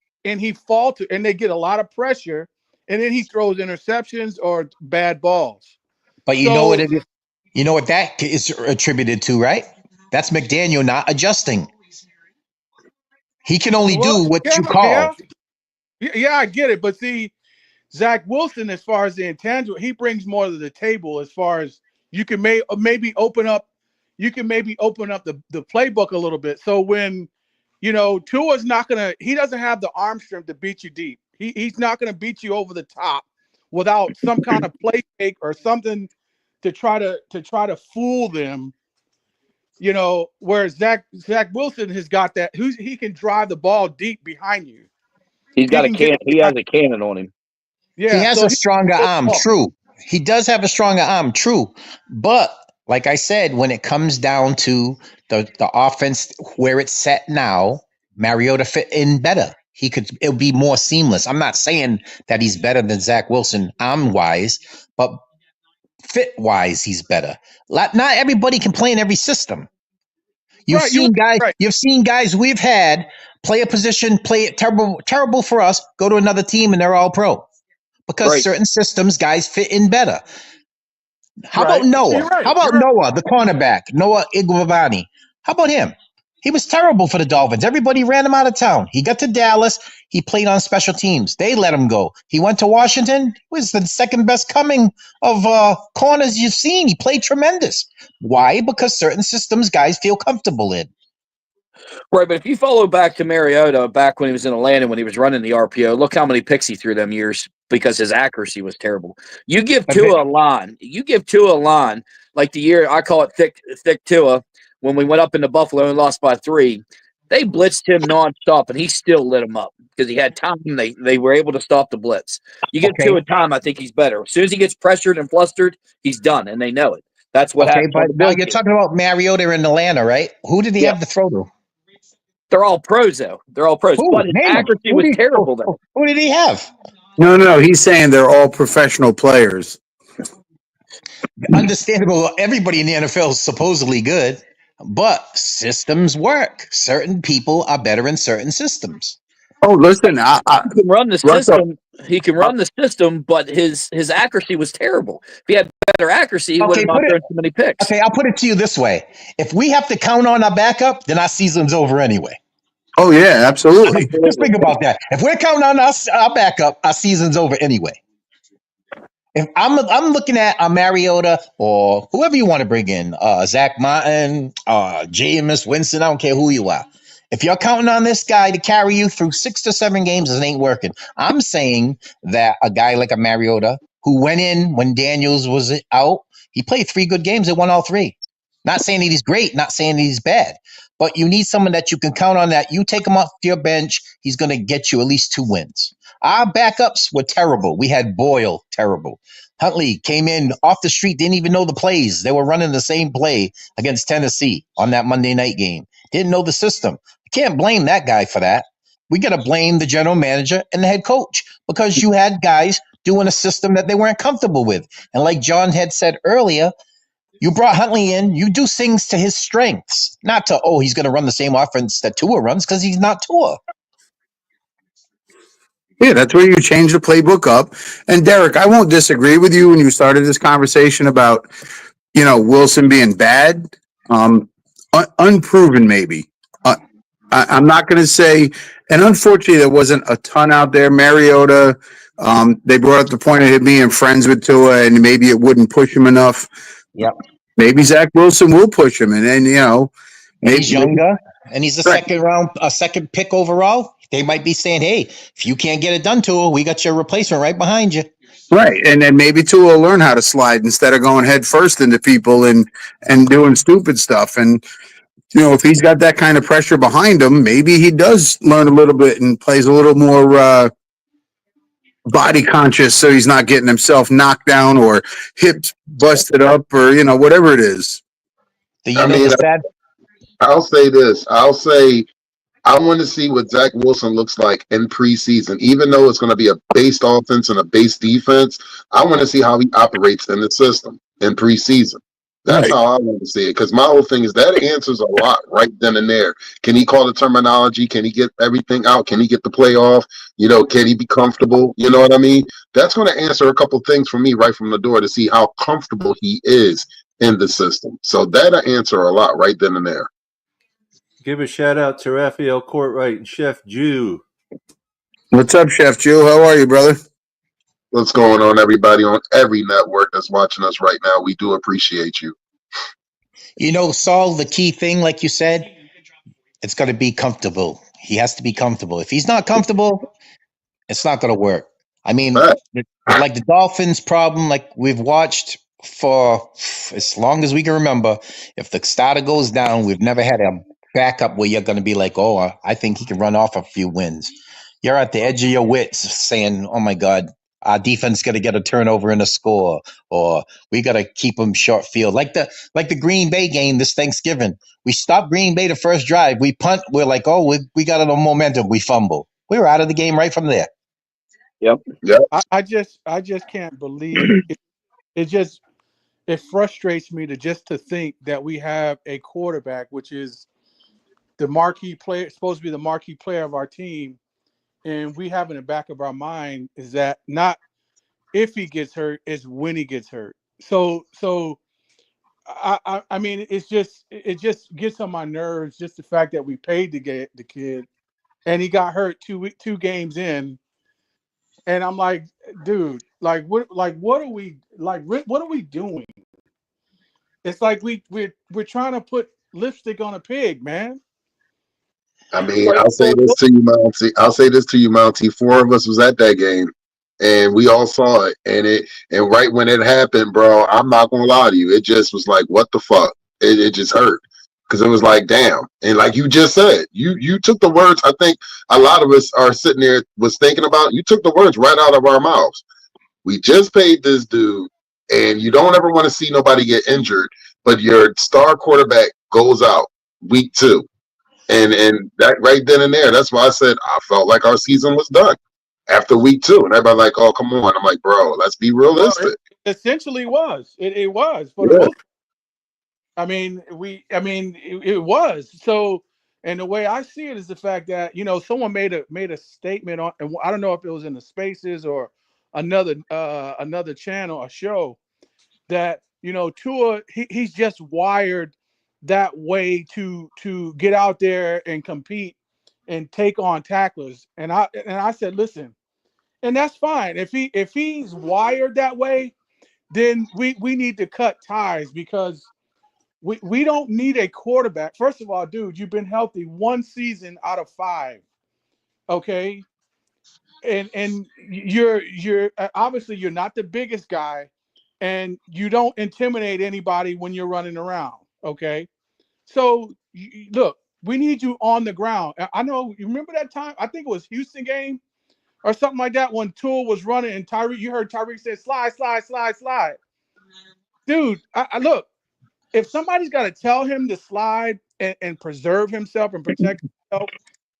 falters, and they get a lot of pressure. And then he throws interceptions or bad balls. But you know what it is? You know what that is attributed to, right? That's McDaniel not adjusting. He can only do what you call. Yeah, I get it. But see, Zach Wilson, as far as the intangible, he brings more to the table as far as you can maybe open up the playbook a little bit. So when, Tua's not going to – he doesn't have the arm strength to beat you deep. He's not going to beat you over the top without some kind of play fake or something to try to fool them. Whereas Zach Wilson has got that. He can drive the ball deep behind you. He's got a cannon. He has a cannon on him. Yeah, he has a stronger arm. True, he does have a stronger arm. True, but like I said, when it comes down to the offense where it's set now, Mariota fit in better. It'll be more seamless. I'm not saying that he's better than Zach Wilson arm-wise, but fit-wise, he's better. Not everybody can play in every system. You've seen guys we've had play a position, play it terrible for us, go to another team, and they're all pro. Because certain systems, guys fit in better. How about Noah? How about Noah, the cornerback, Noah Iguavani? How about him? He was terrible for the Dolphins. Everybody ran him out of town. He got to Dallas. He played on special teams. They let him go. He went to Washington. It was the second best coming of corners you've seen. He played tremendous. Why? Because certain systems guys feel comfortable in. Right, but if you follow back to Mariota, back when he was in Atlanta, when he was running the RPO, look how many picks he threw them years because his accuracy was terrible. You give Tua a line. You give Tua a line, like the year, I call it thick Tua, when we went up into Buffalo and lost by 3. They blitzed him nonstop, and he still lit them up because he had time. They were able to stop the blitz. You give Tua time, I think he's better. As soon as he gets pressured and flustered, he's done, and they know it. That's what happened. But now you're talking about Mariota in Atlanta, right? Who did he have to throw to? They're all pros, though. They're all pros. But his accuracy was terrible, though. Who did he have? No. He's saying they're all professional players. Understandable. Everybody in the NFL is supposedly good, but systems work. Certain people are better in certain systems. Oh, listen, he can run the system. He can run the system, but his accuracy was terrible. If he had better accuracy, he would have not thrown too many picks. Okay, I'll put it to you this way: if we have to count on our backup, then our season's over anyway. Oh yeah, absolutely. Just think about that. If we're counting on our backup, our season's over anyway. If I'm looking at a Mariota or whoever you want to bring in, Zach Martin, Jameis Winston, I don't care who you are. If you're counting on this guy to carry you through 6 to 7 games, it ain't working. I'm saying that a guy like a Mariota who went in when Daniels was out, he played 3 good games and won all 3. Not saying that he's great, not saying that he's bad, but you need someone that you can count on that you take him off your bench, he's going to get you at least 2 wins. Our backups were terrible. We had Boyle, terrible. Huntley came in off the street, didn't even know the plays. They were running the same play against Tennessee on that Monday night game. Didn't know the system. You can't blame that guy for that. We got to blame the general manager and the head coach because you had guys doing a system that they weren't comfortable with. And like John had said earlier, you brought Huntley in, you do things to his strengths, not to, he's going to run the same offense that Tua runs because he's not Tua. Yeah, that's where you change the playbook up. And Derek, I won't disagree with you when you started this conversation about, Wilson being bad. Unproven, maybe. I'm not going to say, and unfortunately, there wasn't a ton out there. Mariota, they brought up the point of him being friends with Tua, and maybe it wouldn't push him enough. Yep. Maybe Zach Wilson will push him, and then maybe he's younger, and he's a second pick overall. They might be saying, "Hey, if you can't get it done, Tua, we got your replacement right behind you." Right, and then maybe Tua will learn how to slide instead of going head first into people and doing stupid stuff. And if he's got that kind of pressure behind him, maybe he does learn a little bit and plays a little more body conscious, so he's not getting himself knocked down or hips busted up or whatever it is. I'll say this. I want to see what Zach Wilson looks like in preseason. Even though it's going to be a based offense and a based defense, I want to see how he operates in the system in preseason. That's how I want to see it. Because my whole thing is that answers a lot right then and there. Can he call the terminology? Can he get everything out? Can he get the play off? Can he be comfortable? You know what I mean? That's going to answer a couple things for me right from the door to see how comfortable he is in the system. So that'll answer a lot right then and there. Give a shout out to Raphael Courtwright and Chef Jew. What's up, Chef Jew? How are you, brother? What's going on, everybody on every network that's watching us right now? We do appreciate you. Saul, the key thing, like you said, it's got to be comfortable. He has to be comfortable. If he's not comfortable, it's not going to work. I mean, like the Dolphins problem, like we've watched for as long as we can remember, if the starter goes down, we've never had a backup where you're going to be like, I think he can run off a few wins. You're at the edge of your wits saying, oh my God, our defense got to get a turnover and a score, or we got to keep them short field. Like the Green Bay game this Thanksgiving. We stopped Green Bay the first drive. We punt. We're like, we got a little momentum. We fumble. We were out of the game right from there. Yep. I just can't believe it. It frustrates me to think that we have a quarterback, which is the marquee player, supposed to be the marquee player of our team, and we have in the back of our mind is that not if he gets hurt, it's when he gets hurt. So I mean, it just gets on my nerves. Just the fact that we paid to get the kid, and he got hurt two games in, and I'm like, dude, what are we doing? It's like we're trying to put lipstick on a pig, man. I mean, I'll say this to you, Mountie. Four of us was at that game, and we all saw it. And right when it happened, bro, I'm not gonna lie to you, it just was like, what the fuck? It just hurt because it was like, damn. And like you just said, you took the words. I think a lot of us are sitting there was thinking about. You took the words right out of our mouths. We just paid this dude, and you don't ever want to see nobody get injured, but your star quarterback goes out week 2. And that right then and there, that's why I said I felt like our season was done after week 2. And everybody like, oh, come on. I'm like, bro, let's be realistic. Well, it essentially was. It was for the most. I mean, it was. So, and the way I see it is the fact that someone made a statement on, and I don't know if it was in the Spaces or another channel, a show, that Tua he's just wired that way to get out there and compete and take on tacklers. And I said, listen, and that's fine. If he's wired that way, then we need to cut ties, because we don't need a quarterback. First of all, dude, you've been healthy 1 season out of 5. Okay. And you're obviously you're not the biggest guy, and you don't intimidate anybody when you're running around. Okay. So look, we need you on the ground. I know you remember that time, I think it was Houston game or something like that, when Tua was running and you heard Tyreek say slide. Dude, I look, if somebody's got to tell him to slide and preserve himself and protect himself,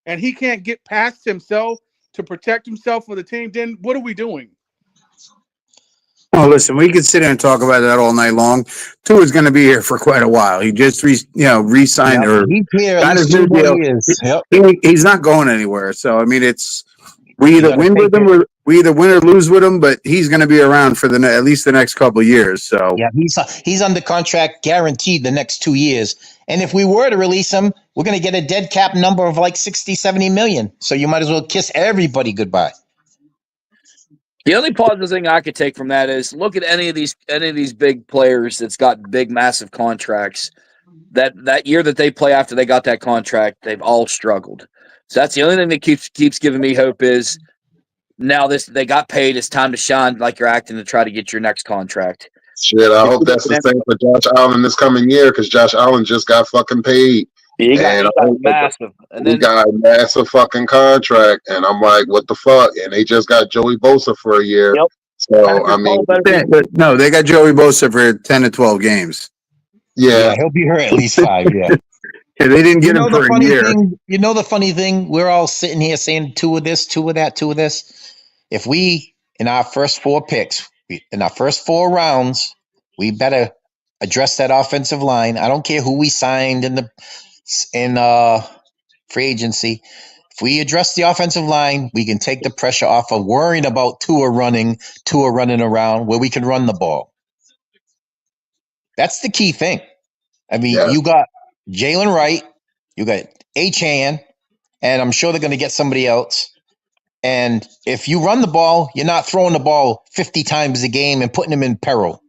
and he can't get past himself to protect himself for the team, then what are we doing? Oh, listen, we could sit here and talk about that all night long. Tua's going to be here for quite a while. He just re-signed or he's here got at his least new 2 more deal. years. Yep. He's not going anywhere. So I mean, we either gotta win take with him, or we either win or lose with him. But he's going to be around for at least the next couple of years. So Yeah, he's under contract, guaranteed the next 2 years. And if we were to release him, we're going to get a dead cap number of like 60, 70 million. So you might as well kiss everybody goodbye. The only positive thing I could take from that is look at any of these big players that's got big, massive contracts. That year that they play after they got that contract, they've all struggled. So that's the only thing that keeps giving me hope is now they got paid. It's time to shine like you're acting to try to get your next contract. Shit, I hope that's the same for Josh Allen this coming year, because Josh Allen just got fucking paid. He got massive. And he got a massive fucking contract, and I'm like, what the fuck? And they just got Joey Bosa for a year. Yep. So, I mean, no, they got Joey Bosa for 10 to 12 games. Yeah, he'll be here at least 5. Yeah. They didn't get him for a year. The funny thing, we're all sitting here saying 2 of this, 2 of that, 2 of this. If we, in our first 4 picks, in our first 4 rounds, we better address that offensive line. I don't care who we signed in free agency. If we address the offensive line, we can take the pressure off of worrying about Tua running around, where we can run the ball. That's the key thing. I mean, you got Jalen Wright, you got Achane, and I'm sure they're going to get somebody else. And if you run the ball, you're not throwing the ball 50 times a game and putting him in peril.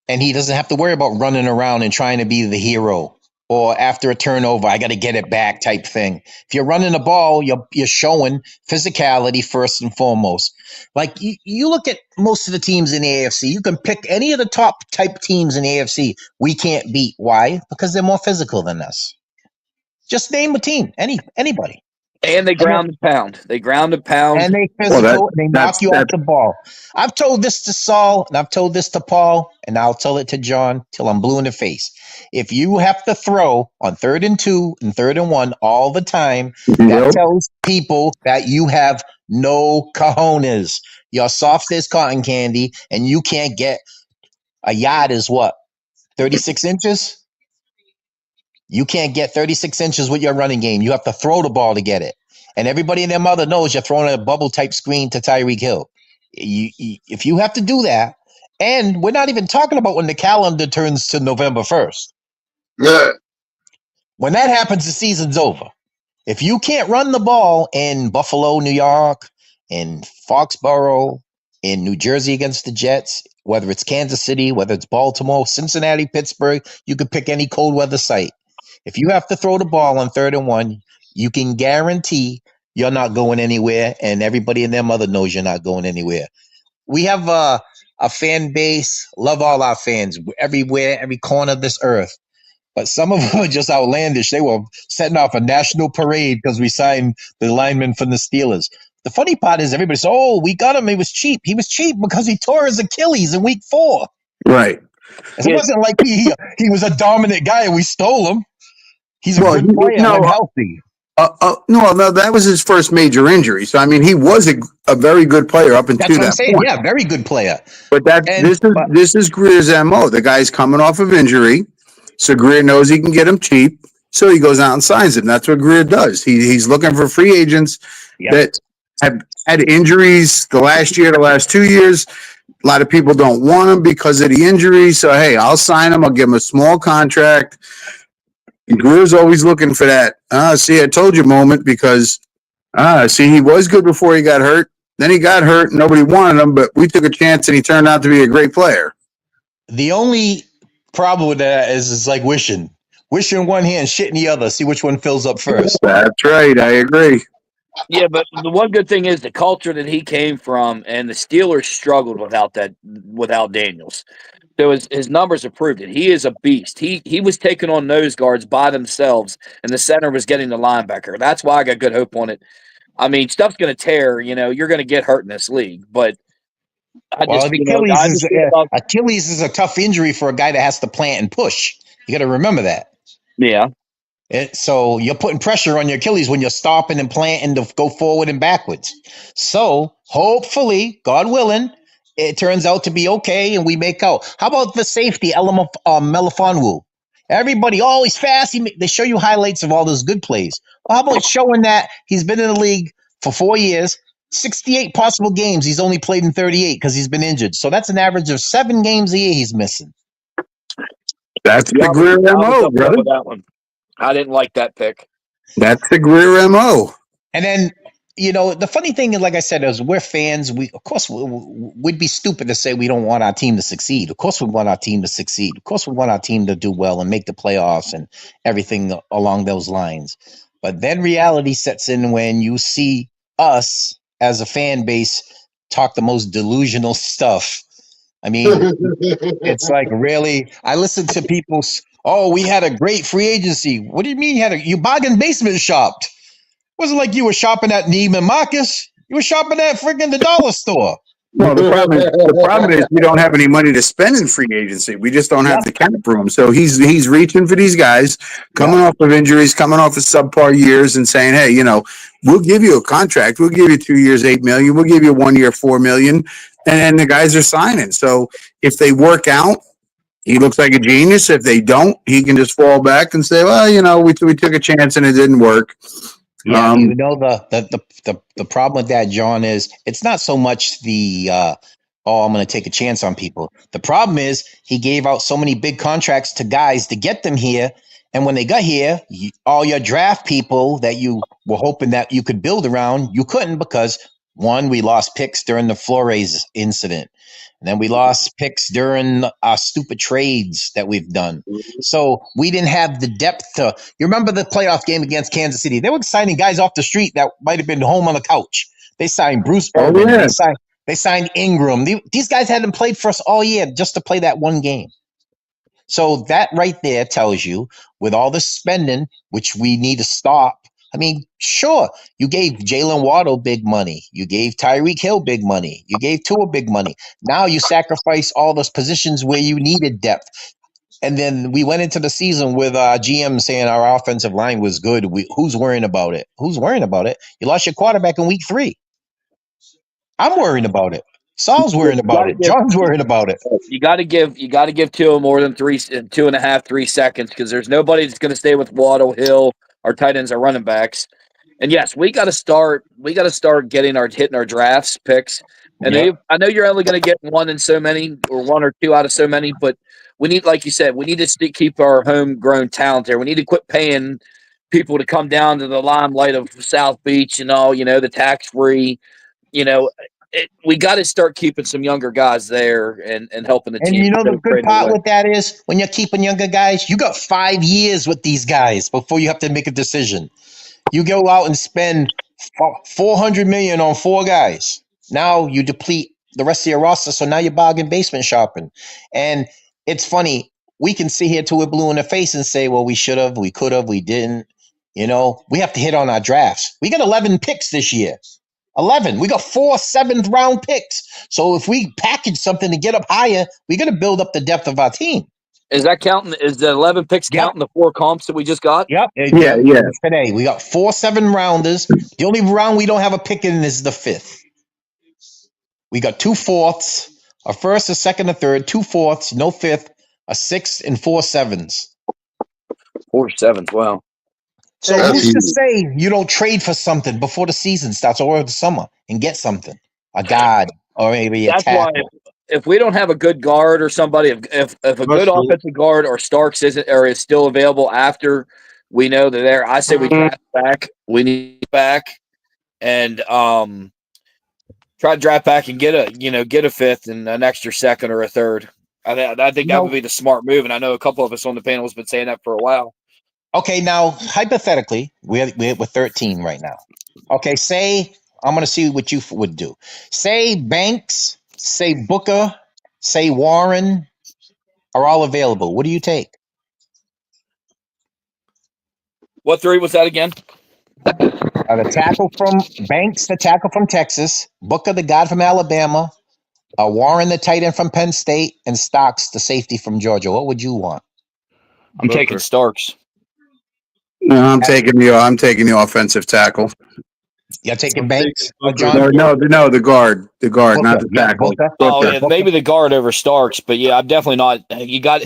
And he doesn't have to worry about running around and trying to be the hero, or after a turnover, I got to get it back type thing. If you're running the ball, you're showing physicality first and foremost. Like you look at most of the teams in the AFC, you can pick any of the top type teams in the AFC. We can't beat. Why? Because they're more physical than us. Just name a team, anybody. And they ground and pound. They ground and pound. And they physical. They knock you off the ball. I've told this to Saul, and I've told this to Paul, and I'll tell it to John till I'm blue in the face. If you have to throw on 3rd and 2 and 3rd and 1 all the time, that tells people that you have no cojones. You're soft as cotton candy, and you can't get a yard is what? 36 inches? You can't get 36 inches with your running game. You have to throw the ball to get it. And everybody and their mother knows you're throwing a bubble type screen to Tyreek Hill. If you have to do that, And we're not even talking about when the calendar turns to November 1st. Yeah. When that happens, the season's over. If you can't run the ball in Buffalo, New York, in Foxborough, in New Jersey against the Jets, whether it's Kansas City, whether it's Baltimore, Cincinnati, Pittsburgh, you could pick any cold weather site. If you have to throw the ball on 3rd and 1, you can guarantee you're not going anywhere, and everybody and their mother knows you're not going anywhere. We have a fan base, love all our fans, everywhere, every corner of this earth. But some of them are just outlandish. They were setting off a national parade because we signed the lineman from the Steelers. The funny part is everybody says, oh, we got him. He was cheap. He was cheap because he tore his Achilles in week 4. Right. It wasn't like he was a dominant guy and we stole him. He's a good player when healthy. No, that was his first major injury. So, I mean, he was a very good player up until That's what I'm that saying. point. Yeah, very good player. But this is Greer's MO. The guy's coming off of injury, so Greer knows he can get him cheap, so he goes out and signs him. That's what Greer does. He's looking for free agents that have had injuries the last 2 years. A lot of people don't want him because of the injury. So, hey, I'll sign him. I'll give him a small contract. And Greer's always looking for that. See, I told you moment because, he was good before he got hurt. Then he got hurt and nobody wanted him, but we took a chance and he turned out to be a great player. The only problem with that is like wishing. Wish in one hand, shit in the other. See which one fills up first. That's right. I agree. Yeah, but the one good thing is the culture that he came from, and the Steelers struggled without Daniels. So his numbers have proved it. He is a beast. He was taking on nose guards by themselves, and the center was getting the linebacker. That's why I got good hope on it. I mean, stuff's going to tear. You're going to get hurt in this league, but Achilles is a tough injury for a guy that has to plant and push. You got to remember that. Yeah. So you're putting pressure on your Achilles when you're stopping and planting to go forward and backwards. So hopefully, God willing, it turns out to be okay and we make out. How about the safety, Melifonwu? Everybody, he's fast. They show you highlights of all those good plays. Well, how about showing that he's been in the league for 4 years, 68 possible games. He's only played in 38 because he's been injured. So that's an average of 7 games a year he's missing. That's the Greer MO, brother. That one. I didn't like that pick. That's the Greer MO. And then, the funny thing, like I said, is we're fans. We'd be stupid to say we don't want our team to succeed. Of course, we want our team to succeed. Of course, we want our team to do well and make the playoffs and everything along those lines. But then reality sets in when you see us as a fan base talk the most delusional stuff. I mean, it's like really, I listen to people's, we had a great free agency. What do you mean you bargain basement shopped? It wasn't like you were shopping at Neiman Marcus. You were shopping at freaking the dollar store. Well, the problem is we don't have any money to spend in free agency. We just don't have the cap room. So he's reaching for these guys coming off of injuries, coming off of subpar years, and saying, "Hey, we'll give you a contract. We'll give you 2 years, $8 million. We'll give you 1 year, $4 million." And the guys are signing. So if they work out, he looks like a genius. If they don't, he can just fall back and say, "Well, we took a chance and it didn't work." Yeah, the problem with that, John, is it's not so much the I'm going to take a chance on people. The problem is he gave out so many big contracts to guys to get them here, and when they got here, all your draft people that you were hoping that you could build around, you couldn't because one, we lost picks during the Flores incident. And then we lost picks during our stupid trades that we've done. So we didn't have the depth to. You remember the playoff game against Kansas City? They were signing guys off the street that might have been home on the couch. They signed Bruce Irvin. They signed Ingram. These guys hadn't played for us all year just to play that one game. So that right there tells you, with all the spending, which we need to stop. I mean, sure, you gave Jalen Waddle big money. You gave Tyreek Hill big money. You gave Tua big money. Now you sacrifice all those positions where you needed depth. And then we went into the season with GM saying our offensive line was good. Who's worrying about it? Who's worrying about it? You lost your quarterback in week 3. I'm worrying about it. Saul's worrying about it. John's worrying about it. You got to give Tua more than 2.5, 3 seconds because there's nobody that's going to stay with Waddle, Hill, our tight ends, our running backs. And yes, we got to start hitting our drafts picks And I know you're only going to get one in so many, or one or two out of so many, but we need, like you said, we need to keep our homegrown talent there. We need to quit paying people to come down to the limelight of South Beach and all, the tax-free, we got to start keeping some younger guys there and helping the And team. you know the good part with that is when you're keeping younger guys, you got 5 years with these guys before you have to make a decision. You go out and spend $400 million on 4 guys. Now you deplete the rest of your roster, so now you're bargain basement shopping. And it's funny, we can sit here till we're blue in the face and say, well, we should have, we could have, we didn't. We have to hit on our drafts. We got 11 picks this year. 11. We got 4 7th-round picks. So if we package something to get up higher, we got to build up the depth of our team. Is that counting? Is the 11 picks counting the 4 comps that we just got? Yep. Yeah. Today we got 4 7-rounders. The only round we don't have a pick in is the 5th. We got 2 4ths, a first, a second, a third, 2 4ths, no 5th, a 6th, and 4 7s. 4 7s. Wow. So who's to say you don't trade for something before the season starts or the summer and get something, a guard or maybe a tackle? Why if we don't have a good guard or somebody, if a good offensive guard or Starks is still available after we know they're there, I say we draft back. We need back and try to draft back and get a 5th and an extra 2nd or a 3rd. I think that would be the smart move, and I know a couple of us on the panel has been saying that for a while. Okay, now hypothetically, we're 13 right now. Okay, say I'm going to see what you would do. Say Banks, say Booker, say Warren are all available. What do you take? What 3 was that again? The tackle from Banks, the tackle from Texas, Booker, the guard from Alabama, Warren, the tight end from Penn State, and Stocks, the safety from Georgia. What would you want? I'm taking Starks. No, I'm taking the offensive tackle. You're taking Banks? No, the guard, Booker, not the tackle. Oh, yeah, maybe the guard over Starks, but yeah, I'm definitely not. You got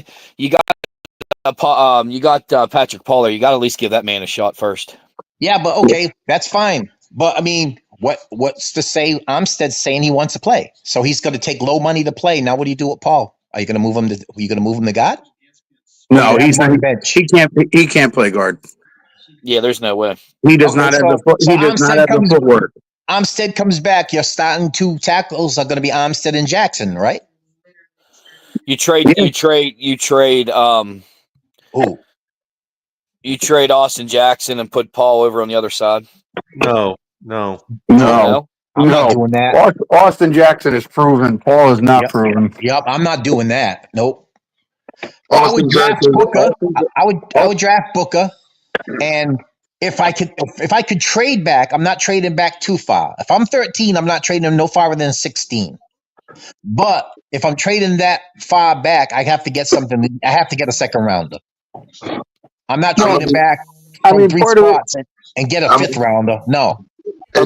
Patrick Pollard. You got to at least give that man a shot first. Yeah, but okay, that's fine. But I mean, what's to say? Armstead's saying he wants to play, so he's going to take low money to play. Now, what do you do with Paul? Are you going to move him to God? No, he's not. He can't play guard. Yeah, there's no way. He does not have the footwork. Armstead comes back. Your starting 2 tackles are going to be Armstead and Jackson, right? You trade Austin Jackson and put Paul over on the other side. No. I'm not doing that. Austin Jackson is proven. Paul is not proven. Yep, I'm not doing that. Nope. I would draft Booker. I would draft Booker, and if I could trade back, I'm not trading back too far. If I'm 13, I'm not trading him no farther than 16. But if I'm trading that far back, I have to get something. I have to get a 2nd rounder. I'm not trading back from 3 spots and get a 5th rounder. No. A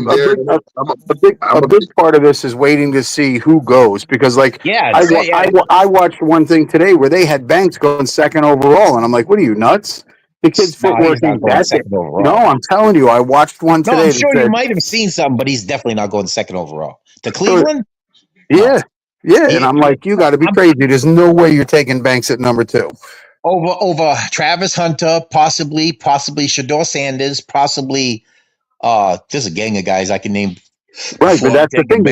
big part of this is waiting to see who goes because, I watched one thing today where they had Banks going 2nd overall, and I'm like, "What are you nuts? The kid's footwork ain't that good." No, I'm telling you, I watched one today. No, I'm sure you might have seen some, but he's definitely not going 2nd overall to Cleveland. Yeah, and I'm like, you got to be crazy. There's no way you're taking Banks at number 2. Over Travis Hunter, possibly Shador Sanders, possibly. There's a gang of guys I can name. Right, but that's the thing.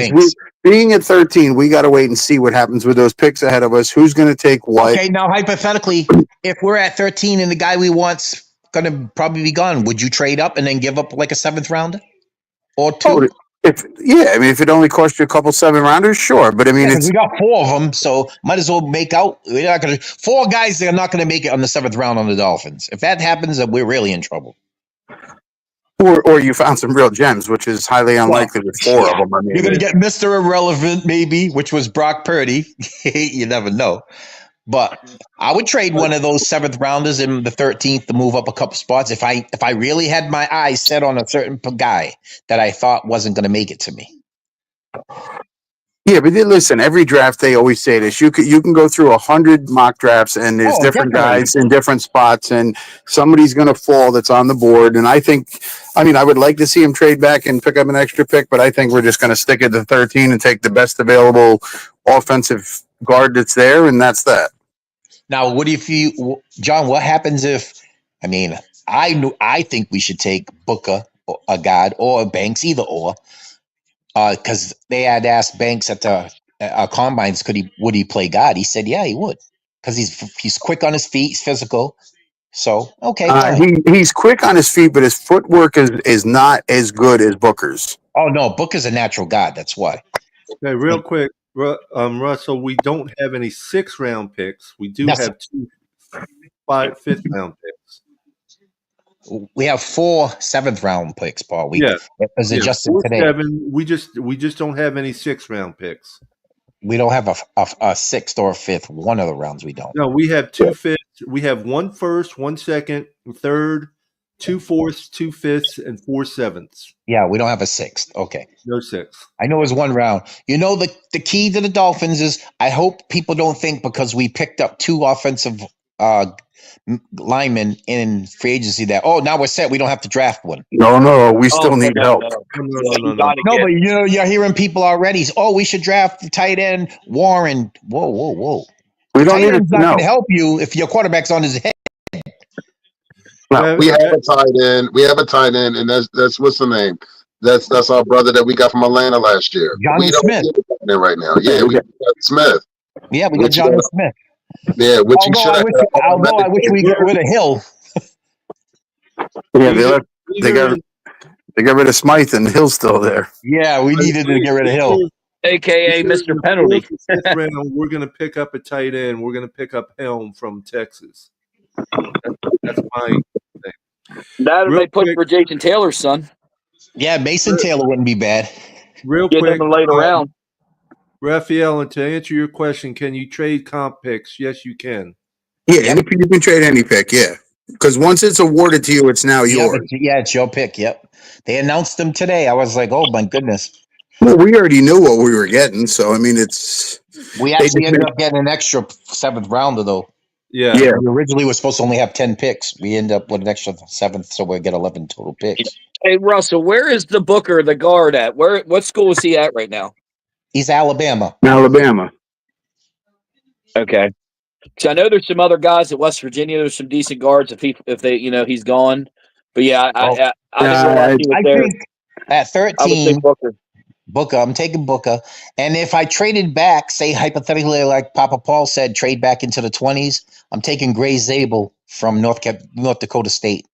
Being at 13, we got to wait and see what happens with those picks ahead of us. Who's going to take what? Okay, now hypothetically, if we're at 13 and the guy we want's going to probably be gone, would you trade up and then give up like a 7th rounder or 2? If it only cost you a couple 7-rounders, sure. But I mean, we got 4 of them, so might as well make out. We're not going to 4 guys that are not going to make it on the 7th round on the Dolphins. If that happens, then we're really in trouble. Or you found some real gems, which is highly unlikely with 4 of them. I mean, you're going to get Mr. Irrelevant, maybe, which was Brock Purdy. You never know. But I would trade one of those 7th rounders in the 13th to move up a couple spots if I really had my eyes set on a certain guy that I thought wasn't going to make it to me. Yeah, but listen, every draft they always say this. You can go through 100 mock drafts, and there's different Definitely. guys in different spots, and somebody's going to fall that's on the board. And I mean, I would like to see him trade back and pick up an extra pick, but I think we're just going to stick at the 13 and take the best available offensive guard that's there, and that's that. Now, what if you, John? What happens if? I mean, I think we should take Booker, or a God, or Banks, either or, because they had asked Banks at the combines, would he play God? He said, yeah, he would, because he's quick on his feet, he's physical. So okay, fine. He's quick on his feet, but his footwork is not as good as Booker's. Oh no, Booker's a natural God. That's why. Okay, real quick, Russell, we don't have any 6th-round picks. We do have 2 5th-round picks. We have 4 7th-round picks, Paul. It was adjusted 4, today. 7. We just don't have any 6th-round picks. We don't have a 6th or a 5th. One of the rounds we don't. No, we have 2 5ths. We have 1 1st, 1 2nd, 3rd, 2 4ths, 2 5ths, and 4 7ths. Yeah, we don't have a 6th. Okay. No 6. I know it's 1 round. You know, the key to the Dolphins is I hope people don't think because we picked up 2 offensive linemen in free agency that, now we're set. We don't have to draft one. No, we still need help. No. No, but you're hearing people already. We should draft the tight end Warren. Whoa. We don't need not going to help you if your quarterback's on his head. No. We have a tight end. We have a tight end, and that's what's the name? That's our brother that we got from Atlanta last year. Johnny Smith. Right now, we got Smith. Yeah, we got Johnny Smith. Yeah, which you should have. Although I wish we got rid of Hill. Yeah, they got rid of Smythe, and Hill's still there. Yeah, we needed to get rid of Hill. AKA Mr. Penalty. We're going to pick up a tight end. We're going to pick up Helm from Texas. That's my thing. That'll be put for Jason Taylor's son. Yeah, Mason Taylor wouldn't be bad. Real Get quick, him later round. Raphael, and to answer your question, can you trade comp picks? Yes, you can. Yeah, you can trade any pick, because once it's awarded to you, it's now yours. It's your pick, yep. They announced them today. I was like, oh, my goodness. Well, we already knew what we were getting, so, I mean, we actually ended up getting an extra 7th rounder, though. Yeah. We originally were supposed to only have 10 picks. We end up with an extra 7th, so we'll get 11 total picks. Hey, Russell, where is the Booker, the guard, at? What school is he at right now? He's Alabama. Okay. So I know there's some other guys at West Virginia. There's some decent guards if he's gone. But yeah, I think at 13, Booker. I'm taking Booker. And if I traded back, say hypothetically, like Papa Paul said, trade back into the 20s, I'm taking Gray Zabel from North Dakota State.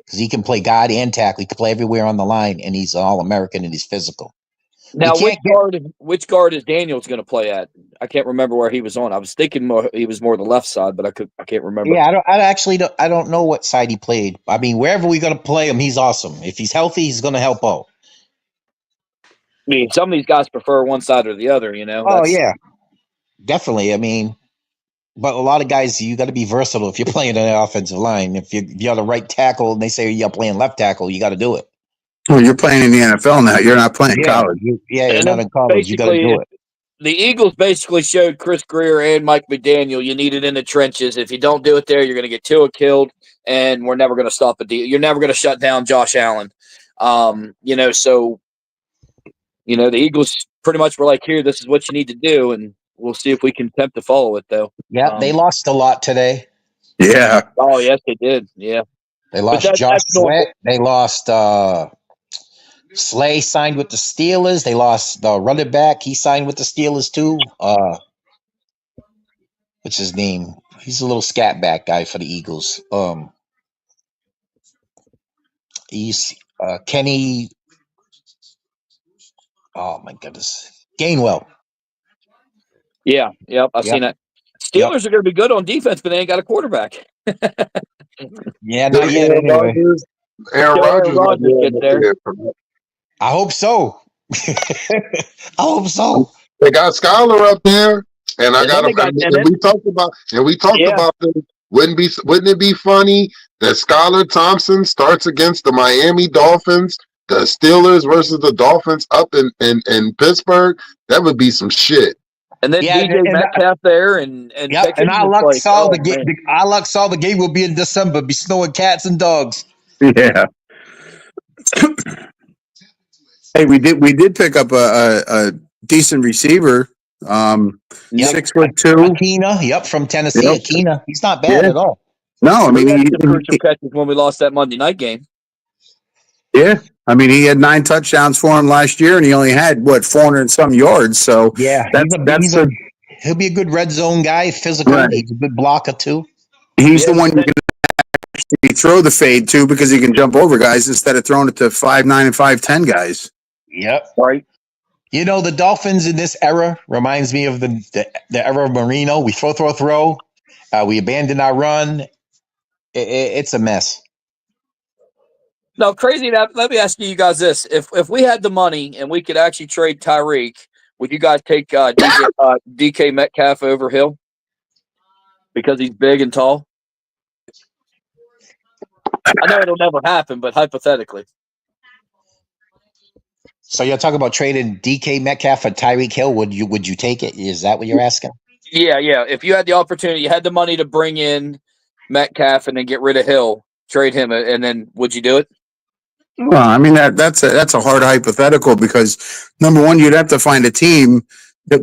Because he can play guard and tackle. He can play everywhere on the line, and he's an All-American, and he's physical. Now, which guard is Daniels going to play at? I can't remember where he was on. I was thinking he was more the left side, but I can't remember. Yeah, I don't know what side he played. I mean, wherever we're going to play him, he's awesome. If he's healthy, he's going to help out. I mean, some of these guys prefer one side or the other, Oh, yeah. Definitely. I mean, but a lot of guys, you got to be versatile if you're playing an offensive line. If you're the right tackle and they say you're playing left tackle, you got to do it. Well, you're playing in the NFL now. You're not playing college. You're not in college. You got to do it. The Eagles basically showed Chris Greer and Mike McDaniel you need it in the trenches. If you don't do it there, you're going to get Tua killed, and we're never going to stop a deal. You're never going to shut down Josh Allen. So the Eagles pretty much were like, here, this is what you need to do, and we'll see if we can attempt to follow it, though. Yeah, they lost a lot today. Yeah. Oh, yes, they did. Yeah. They lost Josh Sweat. They lost Slay signed with the Steelers. They lost the running back. He signed with the Steelers, too. What's his name? He's a little scat back guy for the Eagles. He's Kenny. Oh, my goodness. Gainwell. Yeah, yep, I've seen it. Steelers are going to be good on defense, but they ain't got a quarterback. Yeah, not yet anyway. Aaron Rodgers get there. I hope so. I hope so. They got Skylar up there, and I got him. And we talked about this. Wouldn't it be funny that Skylar Thompson starts against the Miami Dolphins the Steelers versus the Dolphins up in Pittsburgh, that would be some shit. And then Yeah, DJ Metcalf there and yep. And Pickens, it's like, saw oh, the game. man. Our luck saw the game will be in December. Be snowing cats and dogs. Yeah. Hey, we did pick up a decent receiver. 6'2". Akina, yep, from Tennessee. Yep. Akina, he's not bad Yeah. at all. No, I mean, He had some crucial catches when we lost that Monday night game. yeah. I mean, he had 9 touchdowns for him last year, and he only had 400 and some yards. So Yeah, he'll be a good red zone guy. Physical, Right. He's a good blocker too. He's the one you can actually throw the fade to because he can jump over guys instead of throwing it to 5'9" and 5'10" guys. Yep. Right. You know, the Dolphins in this era reminds me of the era of Marino. We throw. We abandon our run. It's a mess. No, crazy. Let me ask you guys this: if we had the money and we could actually trade Tyreek, would you guys take DK Metcalf over Hill because he's big and tall? I know it'll never happen, but hypothetically. So you're talking about trading DK Metcalf for Tyreek Hill? Would you take it? Is that what you're asking? Yeah. If you had the opportunity, you had the money to bring in Metcalf and then get rid of Hill, trade him, and then would you do it? Well, I mean that's a hard hypothetical because number one, you'd have to find a team that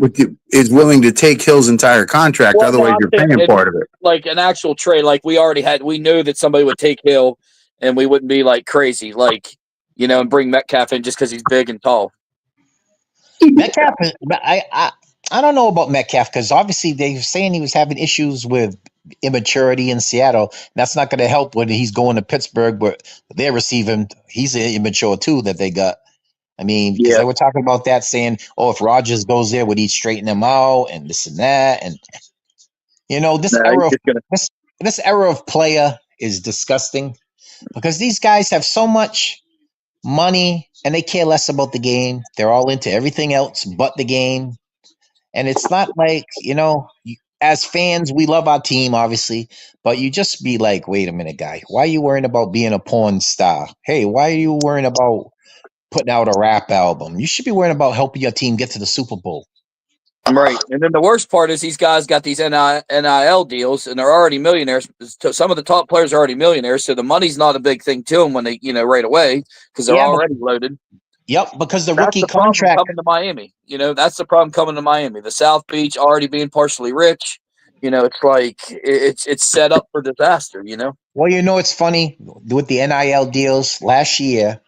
is willing to take Hill's entire contract. Well, otherwise, you're paying part of it. Like an actual trade, like we knew that somebody would take Hill, and we wouldn't be like crazy, like and bring Metcalf in just because he's big and tall. Metcalf, I don't know about Metcalf because obviously they're saying he was having issues with immaturity in Seattle. That's not going to help when he's going to Pittsburgh, where they're receiving. He's immature too that they got. I mean, because they were talking about that, saying, "Oh, if Rodgers goes there, would he straighten him out and this and that?" And this era of player is disgusting because these guys have so much money and they care less about the game. They're all into everything else but the game. And it's not like, as fans, we love our team, obviously, but you just be like, wait a minute, guy, why are you worrying about being a porn star? Hey, why are you worrying about putting out a rap album? You should be worrying about helping your team get to the Super Bowl. Right. And then the worst part is these guys got these NIL deals and they're already millionaires. Some of the top players are already millionaires. So the money's not a big thing to them when they, right away because they're already loaded. Yep, because the That's rookie the problem contract coming to Miami. That's the problem coming to Miami. The South Beach already being partially rich. It's like it's set up for disaster. Well, it's funny with the NIL deals last year.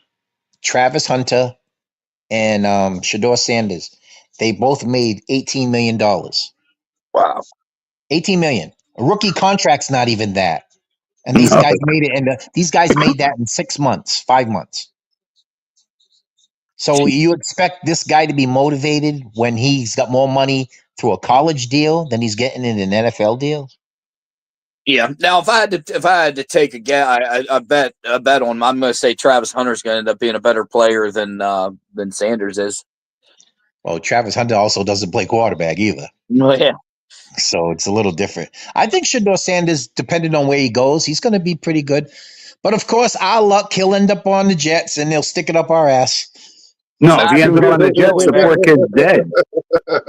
Travis Hunter and Shador Sanders, they both made $18 million. Wow, $18 million. A rookie contract's not even that, and these guys made it. And these guys made that in 6 months, 5 months. So you expect this guy to be motivated when he's got more money through a college deal than he's getting in an NFL deal? Yeah. Now, if I had to take a guess, I bet on. I'm going to say Travis Hunter's going to end up being a better player than Sanders is. Well, Travis Hunter also doesn't play quarterback either. Well, yeah. So it's a little different. I think Shador Sanders, depending on where he goes, he's going to be pretty good. But of course, our luck, he'll end up on the Jets and they'll stick it up our ass. No, if he ends up on the Jets, the poor kid's dead.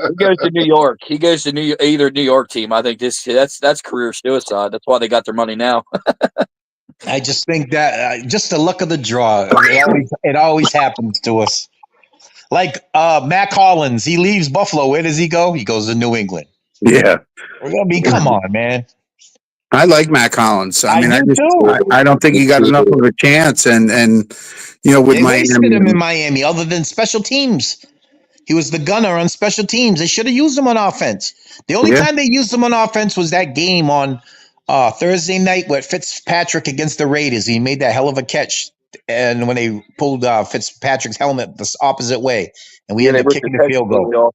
He goes to New York. He goes to either New York team. I think that's career suicide. That's why they got their money now. I just think that just the luck of the draw. It always happens to us. Like Mac Hollins, he leaves Buffalo. Where does he go? He goes to New England. Yeah. I mean, come on, man. I like Mac Hollins. I mean, do I don't think he got enough of a chance. And with they wasted Miami, him in Miami, other than special teams. He was the gunner on special teams. They should have used him on offense. The only time they used him on offense was that game on Thursday night with Fitzpatrick against the Raiders. He made that hell of a catch. And when they pulled Fitzpatrick's helmet the opposite way, and we ended up kicking the field goal.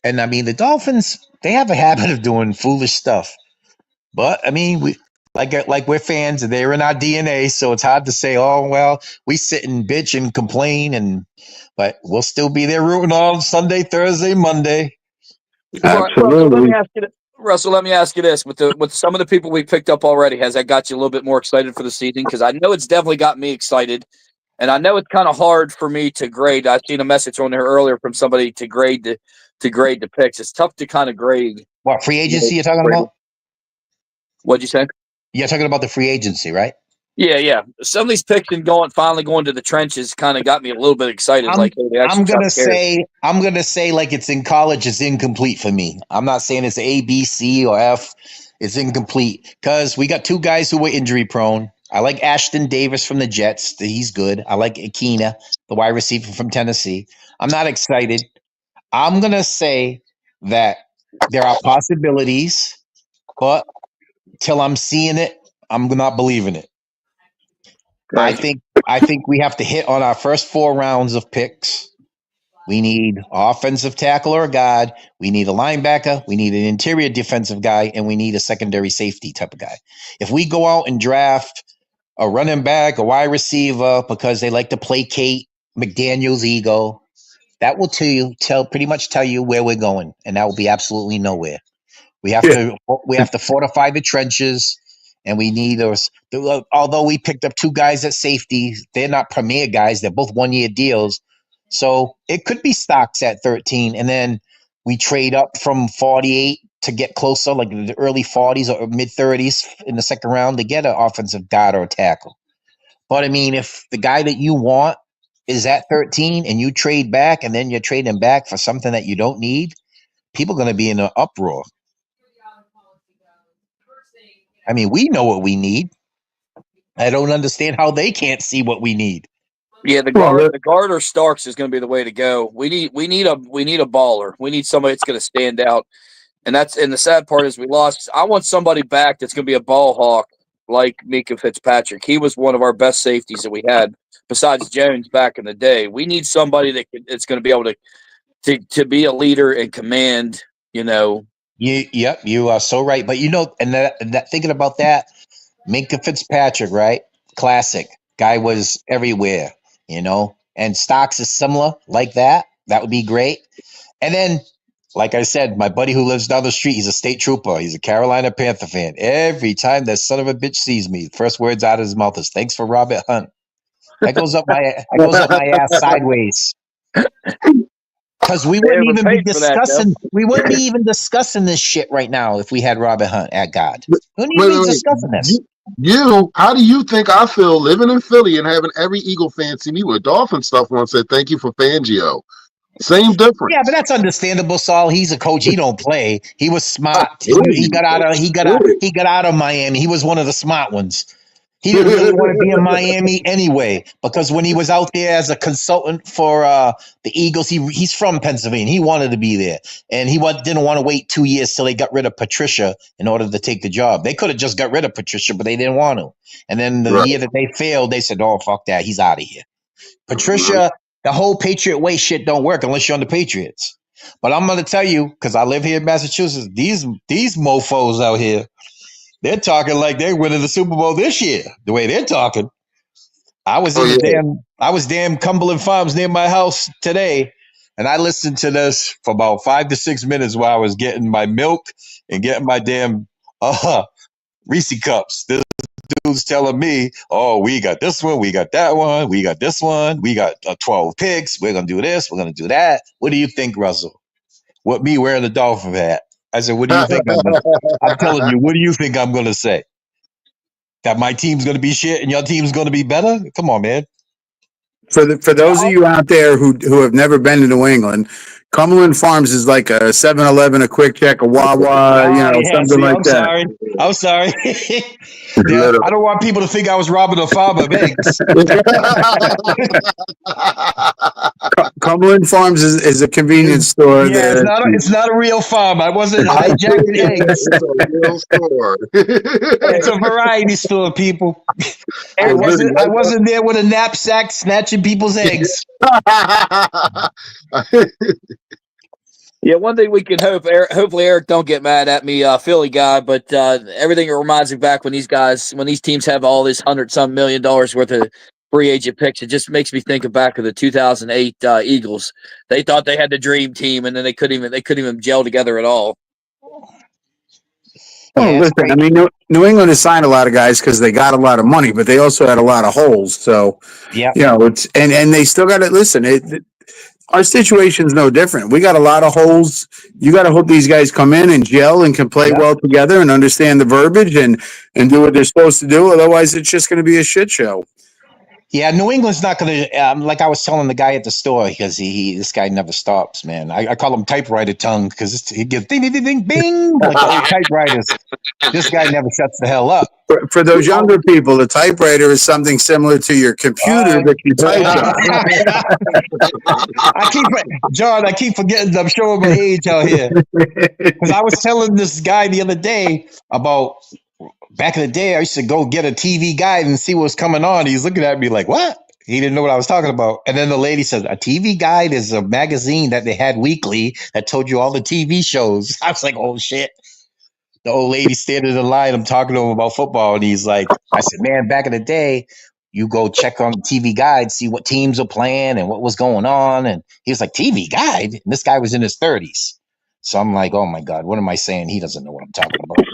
And I mean, the Dolphins, they have a habit of doing foolish stuff. But I mean, we like we're fans, and they're in our DNA, so it's hard to say, oh well, we sit and bitch and complain, but we'll still be there rooting on Sunday, Thursday, Monday. Absolutely. Russell, let me ask you this: with some of the people we picked up already, has that got you a little bit more excited for the season? Because I know it's definitely got me excited, and I know it's kind of hard for me to grade. I've seen a message on there earlier from somebody to grade the picks. It's tough to kind of grade. What, free agency you're talking about? What'd you say? You're talking about the free agency, right? Yeah. Some of these picks and finally going to the trenches kind of got me a little bit excited. I'm gonna say like it's in college, it's incomplete for me. I'm not saying it's A, B, C, or F. It's incomplete because we got two guys who were injury prone. I like Ashton Davis from the Jets. He's good. I like Akina, the wide receiver from Tennessee. I'm not excited. I'm gonna say that there are possibilities, but till I'm seeing it, I'm not believing it. Okay. I think we have to hit on our first 4 rounds of picks. We need offensive tackle or a guard. We need a linebacker. We need an interior defensive guy, and we need a secondary safety type of guy. If we go out and draft a running back, a wide receiver, because they like to placate McDaniel's ego, that will pretty much tell you where we're going, and that will be absolutely nowhere. We have to fortify the trenches, and we need those. Although we picked up 2 guys at safety, they're not premier guys. They're both 1-year deals, so it could be stocks at 13, and then we trade up from 48 to get closer, like the early 40s or mid 30s in the second round to get an offensive guard or a tackle. But I mean, if the guy that you want is at 13 and you trade back, and then you're trading back for something that you don't need, people are going to be in an uproar. I mean, we know what we need. I don't understand how they can't see what we need. Yeah, the guard or Starks is going to be the way to go. We need a baller. We need somebody that's going to stand out. And the sad part is we lost. I want somebody back that's going to be a ball hawk like Mika Fitzpatrick. He was one of our best safeties that we had besides Jones back in the day. We need somebody that's going to be able to be a leader and command. You are so right. But and that thinking about that, Minka Fitzpatrick, right? Classic guy, was everywhere, and Stocks is similar like that. That would be great. And then, like I said, my buddy who lives down the street, he's a state trooper. He's a Carolina Panther fan. Every time that son of a bitch sees me, the first words out of his mouth is "Thanks for Robert Hunt." That goes up my ass sideways. Because we wouldn't even be discussing. We wouldn't be even discussing this shit right now if we had Robert Hunt at God. We wouldn't even be discussing this. How do you think I feel living in Philly and having every Eagle fan see me with Dolphin stuff on and say thank you for Fangio? Same difference. Yeah, but that's understandable, Saul. He's a coach. He don't play. He was smart. He got out of Miami. He was one of the smart ones. He didn't really want to be in Miami anyway, because when he was out there as a consultant for the Eagles, he's from Pennsylvania. He wanted to be there, and he didn't want to wait 2 years till they got rid of Patricia in order to take the job. They could have just got rid of Patricia, but they didn't want to. And then the year that they failed, they said, "Oh, fuck that. He's out of here." Patricia, the whole Patriot way shit don't work unless you're on the Patriots. But I'm going to tell you, because I live here in Massachusetts, these mofos out here, they're talking like they're winning the Super Bowl this year. The way they're talking, I was damn Cumberland Farms near my house today, and I listened to this for about 5 to 6 minutes while I was getting my milk and getting my damn Reese cups. This dude's telling me, "Oh, we got this one, we got that one, we got this one, we got 12 picks. We're gonna do this, we're gonna do that." What do you think, Russell? What, me wearing the Dolphin hat? I said, "What do you think I'm telling you, what do you think I'm going to say? That my team's going to be shit and your team's going to be better? Come on, man." For those of you out there who have never been to New England, Cumberland Farms is like a 7-Eleven, a Quick Check, a Wawa, something like that. I'm sorry. Yeah, I don't want people to think I was robbing a farm of eggs. Cumberland Farms is a convenience store. Yeah, it's not a real farm. I wasn't hijacking eggs. It's a real store. It's a variety store, people. I wasn't there with a knapsack snatching people's eggs. Yeah, one thing we can hopefully Eric don't get mad at me, Philly guy, but everything reminds me back when these teams have all this $100-some million worth of free agent picks. It just makes me think back of the 2008 Eagles. They thought they had the dream team, and then they couldn't even gel together at all. Well, Yeah, it's listen, I great. mean, New England has signed a lot of guys because they got a lot of money, but they also had a lot of holes. So, Yeah. it's and they still got to listen. Our situation's no different. We got a lot of holes. You got to hope these guys come in and gel and can play Yeah. well together and understand the verbiage and do what they're supposed to do. Otherwise, it's just going to be a shit show. Yeah, New England's not going to. Like I was telling the guy at the store, because this guy never stops, man. I call him typewriter tongue because he gives ding, ding, ding, ding, bing, like the old typewriters. This guy never shuts the hell up. For those younger people, the typewriter is something similar to your computer that you type on. I keep forgetting. I'm showing my age out here because I was telling this guy the other day about back in the day. I used to go get a TV guide and see what's coming on. He's looking at me like, "What?" He didn't know what I was talking about. And then the lady said, "A TV guide is a magazine that they had weekly that told you all the TV shows." I was like, "Oh shit." The old lady standing in the line, I'm talking to him about football, and he's like, I said, man, back in the day, you go check on the TV guide, see what teams are playing and what was going on. And he was like, TV guide? And this guy was in his 30s. So I'm like, oh my God, what am I saying? He doesn't know what I'm talking about.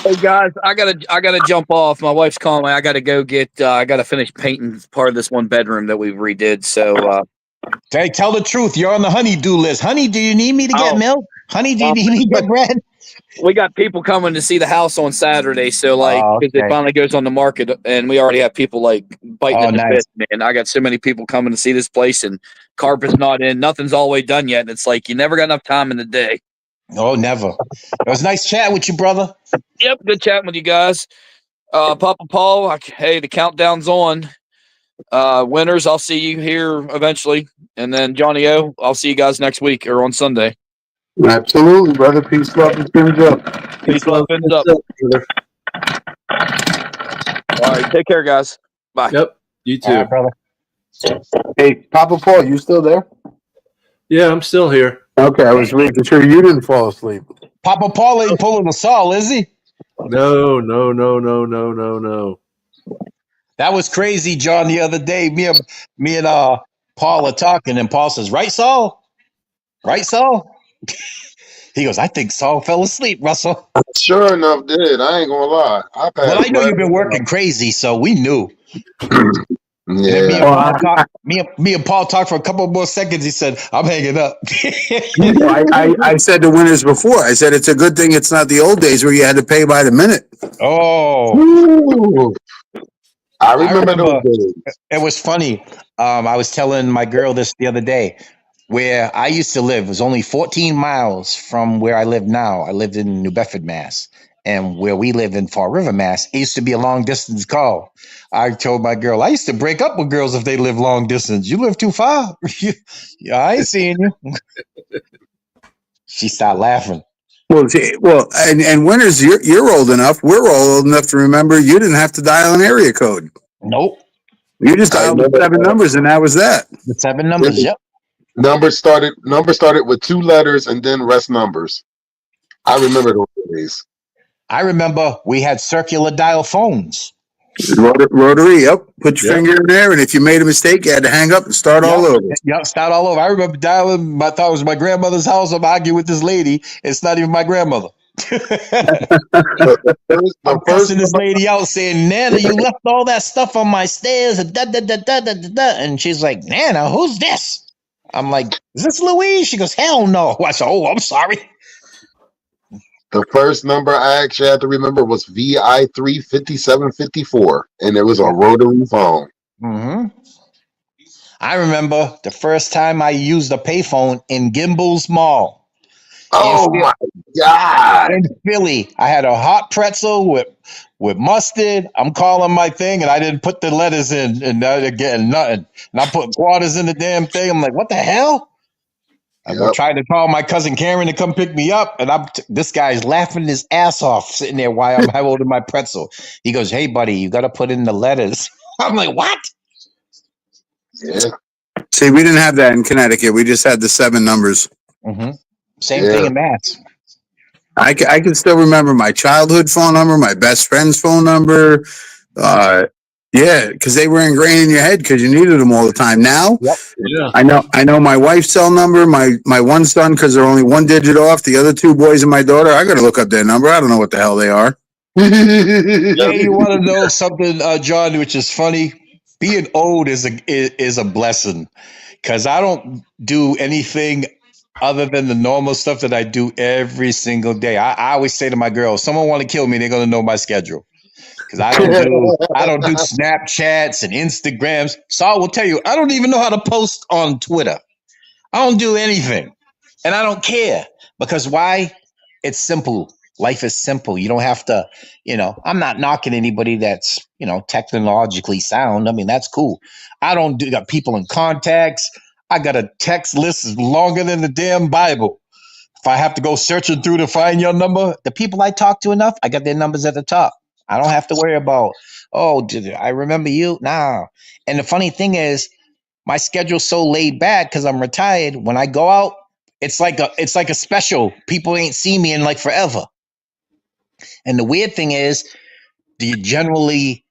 Hey guys, I gotta jump off. My wife's calling me. I gotta go get. I gotta finish painting part of this one bedroom that we redid. So, hey, tell the truth. You're on the honey-do list. Honey, do you need me to get milk? Honey, do you need me to get bread? We got people coming to see the house on Saturday. So, because it finally goes on the market, and we already have people biting in the bit. Man, I got so many people coming to see this place, and carpet's not in. Nothing's all the way done yet. And it's like you never got enough time in the day. Oh, never. It was nice chatting with you, brother. Yep, good chatting with you guys. Papa Paul, hey, the countdown's on. Winners, I'll see you here eventually. And then Johnny O, I'll see you guys next week or on Sunday. Absolutely, brother. Peace, love, and fins up. Peace, love, fins up. All right, take care, guys. Bye. Yep, you too. Brother. Hey, Papa Paul, you still there? Yeah, I'm still here. Okay, I was making sure you didn't fall asleep. Papa Paul ain't pulling a Saul, is he? No. That was crazy, John, the other day. Me and Paul are talking, and Paul says, right, Saul? Right, Saul? He goes, I think Saul fell asleep, Russell. Sure enough, did. I ain't gonna lie. Well, I know you've been working crazy, so we knew. Yeah. Me and Paul talked for a couple more seconds. He said, I'm hanging up. I said to winners before, I said it's a good thing it's not the old days where you had to pay by the minute. Oh. Ooh. I remember those days. It was funny. I was telling my girl this the other day. Where I used to live was only 14 miles from where I live now. I lived in New Bedford, Mass. And where we live in Fall River, Mass, it used to be a long distance call. I told my girl, I used to break up with girls if they live long distance. You live too far. Yeah, I ain't seeing you. She started laughing. Well, and winners, you're old enough. We're all old enough to remember you didn't have to dial an area code. Nope. You just dialed the 7 numbers, and that was that. The 7 numbers, yep. Numbers started with 2 letters and then rest numbers. I remember those days. I remember we had circular dial phones. Rotary, yep. Put your finger in there, and if you made a mistake, you had to hang up and start all over. Yep, start all over. I remember dialing. I thought it was my grandmother's house. I'm arguing with this lady. It's not even my grandmother. I'm cussing this lady out, saying, "Nana, you left all that stuff on my stairs." And she's like, "Nana, who's this?" I'm like, "Is this Louise?" She goes, "Hell no." I said, "Oh, I'm sorry." The first number I actually had to remember was VI3 5754, and it was a rotary phone. Mm-hmm. I remember the first time I used a payphone in Gimbel's Mall. Oh my God! In Philly, I had a hot pretzel with mustard. I'm calling my thing, and I didn't put the letters in, and I didn't get nothing. And I put quarters in the damn thing. I'm like, what the hell? I'm trying to call my cousin Karen to come pick me up, and this guy's laughing his ass off sitting there while I'm holding my pretzel. He goes, "Hey, buddy, you got to put in the letters." I'm like, "What?" Yeah. See, we didn't have that in Connecticut. We just had the 7 numbers. Mm-hmm. Same thing in Mass. I can still remember my childhood phone number, my best friend's phone number. Yeah, because they were ingrained in your head because you needed them all the time. Now, Yep. Yeah. I know my wife's cell number, my one son because they're only one digit off. The other two boys and my daughter, I got to look up their number. I don't know what the hell they are. Yeah, you want to know something, John, which is funny? Being old is a blessing because I don't do anything other than the normal stuff that I do every single day. I always say to my girls, someone want to kill me, they're gonna know my schedule. Because I don't do Snapchats and Instagrams. So I will tell you, I don't even know how to post on Twitter. I don't do anything. And I don't care. Because why? It's simple. Life is simple. You don't have to, I'm not knocking anybody that's, technologically sound. I mean, that's cool. I don't do got people in contacts. I got a text list longer than the damn Bible. If I have to go searching through to find your number, the people I talk to enough, I got their numbers at the top. I don't have to worry about, did I remember you? Nah. And the funny thing is, my schedule's so laid back because I'm retired. When I go out, it's like a special. People ain't seen me in like forever. And the weird thing is, do you generally,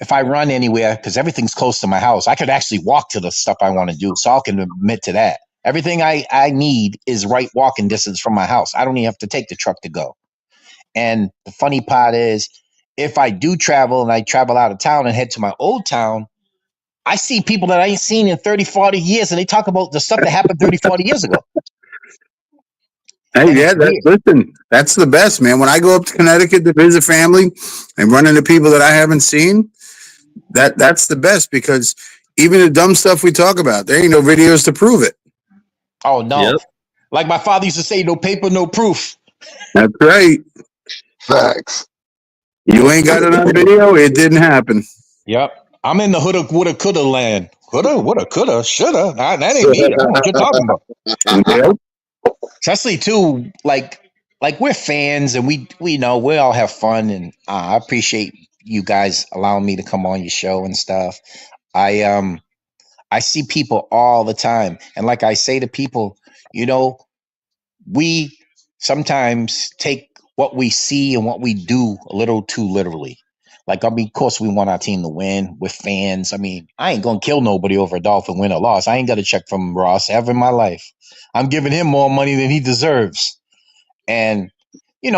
if I run anywhere, because everything's close to my house, I could actually walk to the stuff I want to do. So I can admit to that. Everything I need is right walking distance from my house. I don't even have to take the truck to go. And the funny part is, if I do travel and I travel out of town and head to my old town, I see people that I ain't seen in 30, 40 years, and they talk about the stuff that happened 30, 40 years ago. Hey, yeah, listen, that's the best, man. When I go up to Connecticut to visit family and run into people that I haven't seen, that's the best because even the dumb stuff we talk about, there ain't no videos to prove it. Oh, no. Yep. Like my father used to say, no paper, no proof. That's right. Facts. You ain't got it on video, it didn't happen. Yep. I'm in the woulda, coulda land. Woulda, coulda, shoulda. That ain't me. I don't know what you're talking about. Yep. Especially too, like we're fans and we know we all have fun, and I appreciate you guys allowing me to come on your show and stuff. I see people all the time, and like I say to people, we sometimes take what we see and what we do a little too literally. Like, I mean, of course, we want our team to win. We're fans. I mean, I ain't gonna kill nobody over a Dolphin win or loss. I ain't got a check from Ross ever in my life. I'm giving him more money than he deserves. And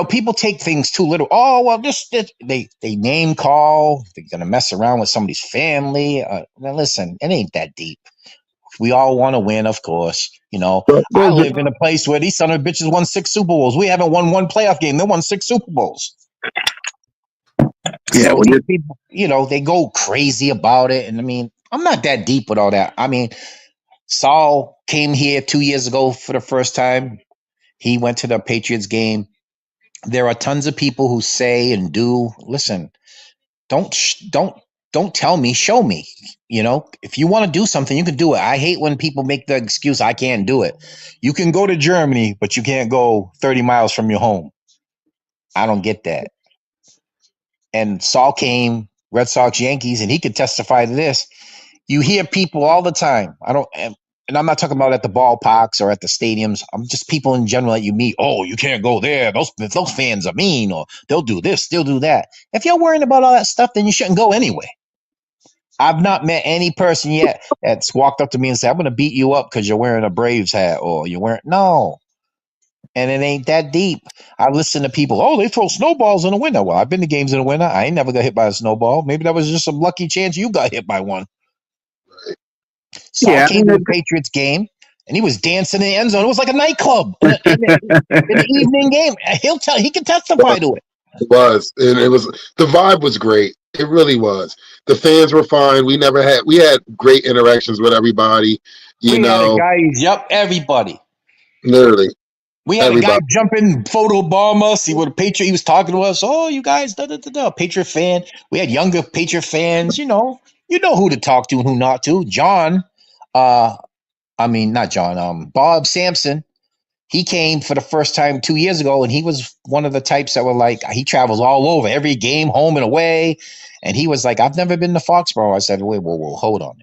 people take things too little. Oh well, they name call. They're gonna mess around with somebody's family. Now listen, it ain't that deep. We all want to win, of course. I live in a place where these son of bitches won 6 Super Bowls. We haven't won one playoff game. They won 6 Super Bowls. Yeah, So these people, they go crazy about it. And I mean, I'm not that deep with all that. I mean, Saul came here 2 years ago for the first time. He went to the Patriots game. There are tons of people who say and do. Listen, don't tell me, show me. If you want to do something, you can do it. I hate when people make the excuse, I can't do it. You can go to Germany, but you can't go 30 miles from your home. I don't get that. And Saul came, Red Sox, Yankees, and he could testify to this. You hear people all the time. And I'm not talking about at the ballparks or at the stadiums. I'm just people in general that you meet. Oh, you can't go there. Those fans are mean, or they'll do this, they'll do that. If you're worrying about all that stuff, then you shouldn't go anyway. I've not met any person yet that's walked up to me and said, I'm going to beat you up because you're wearing a Braves hat or you're wearing. No. And it ain't that deep. I listen to people, they throw snowballs in the winter. Well, I've been to games in the winter. I ain't never got hit by a snowball. Maybe that was just some lucky chance you got hit by one. Saul came to the Patriots game and he was dancing in the end zone. It was like a nightclub in the evening game. He can testify to it. It was, and the vibe was great. It really was. The fans were fine. We had great interactions with everybody. Had a guy, everybody. Literally. We had a guy jump in, photo bomb us. He was a Patriot. He was talking to us. Oh, you guys, Patriot fan. We had younger Patriot fans. You know who to talk to and who not to. Bob Sampson. He came for the first time 2 years ago, and he was one of the types that were like, he travels all over, every game, home and away. And he was like, I've never been to Foxborough. I said, wait, whoa, hold on.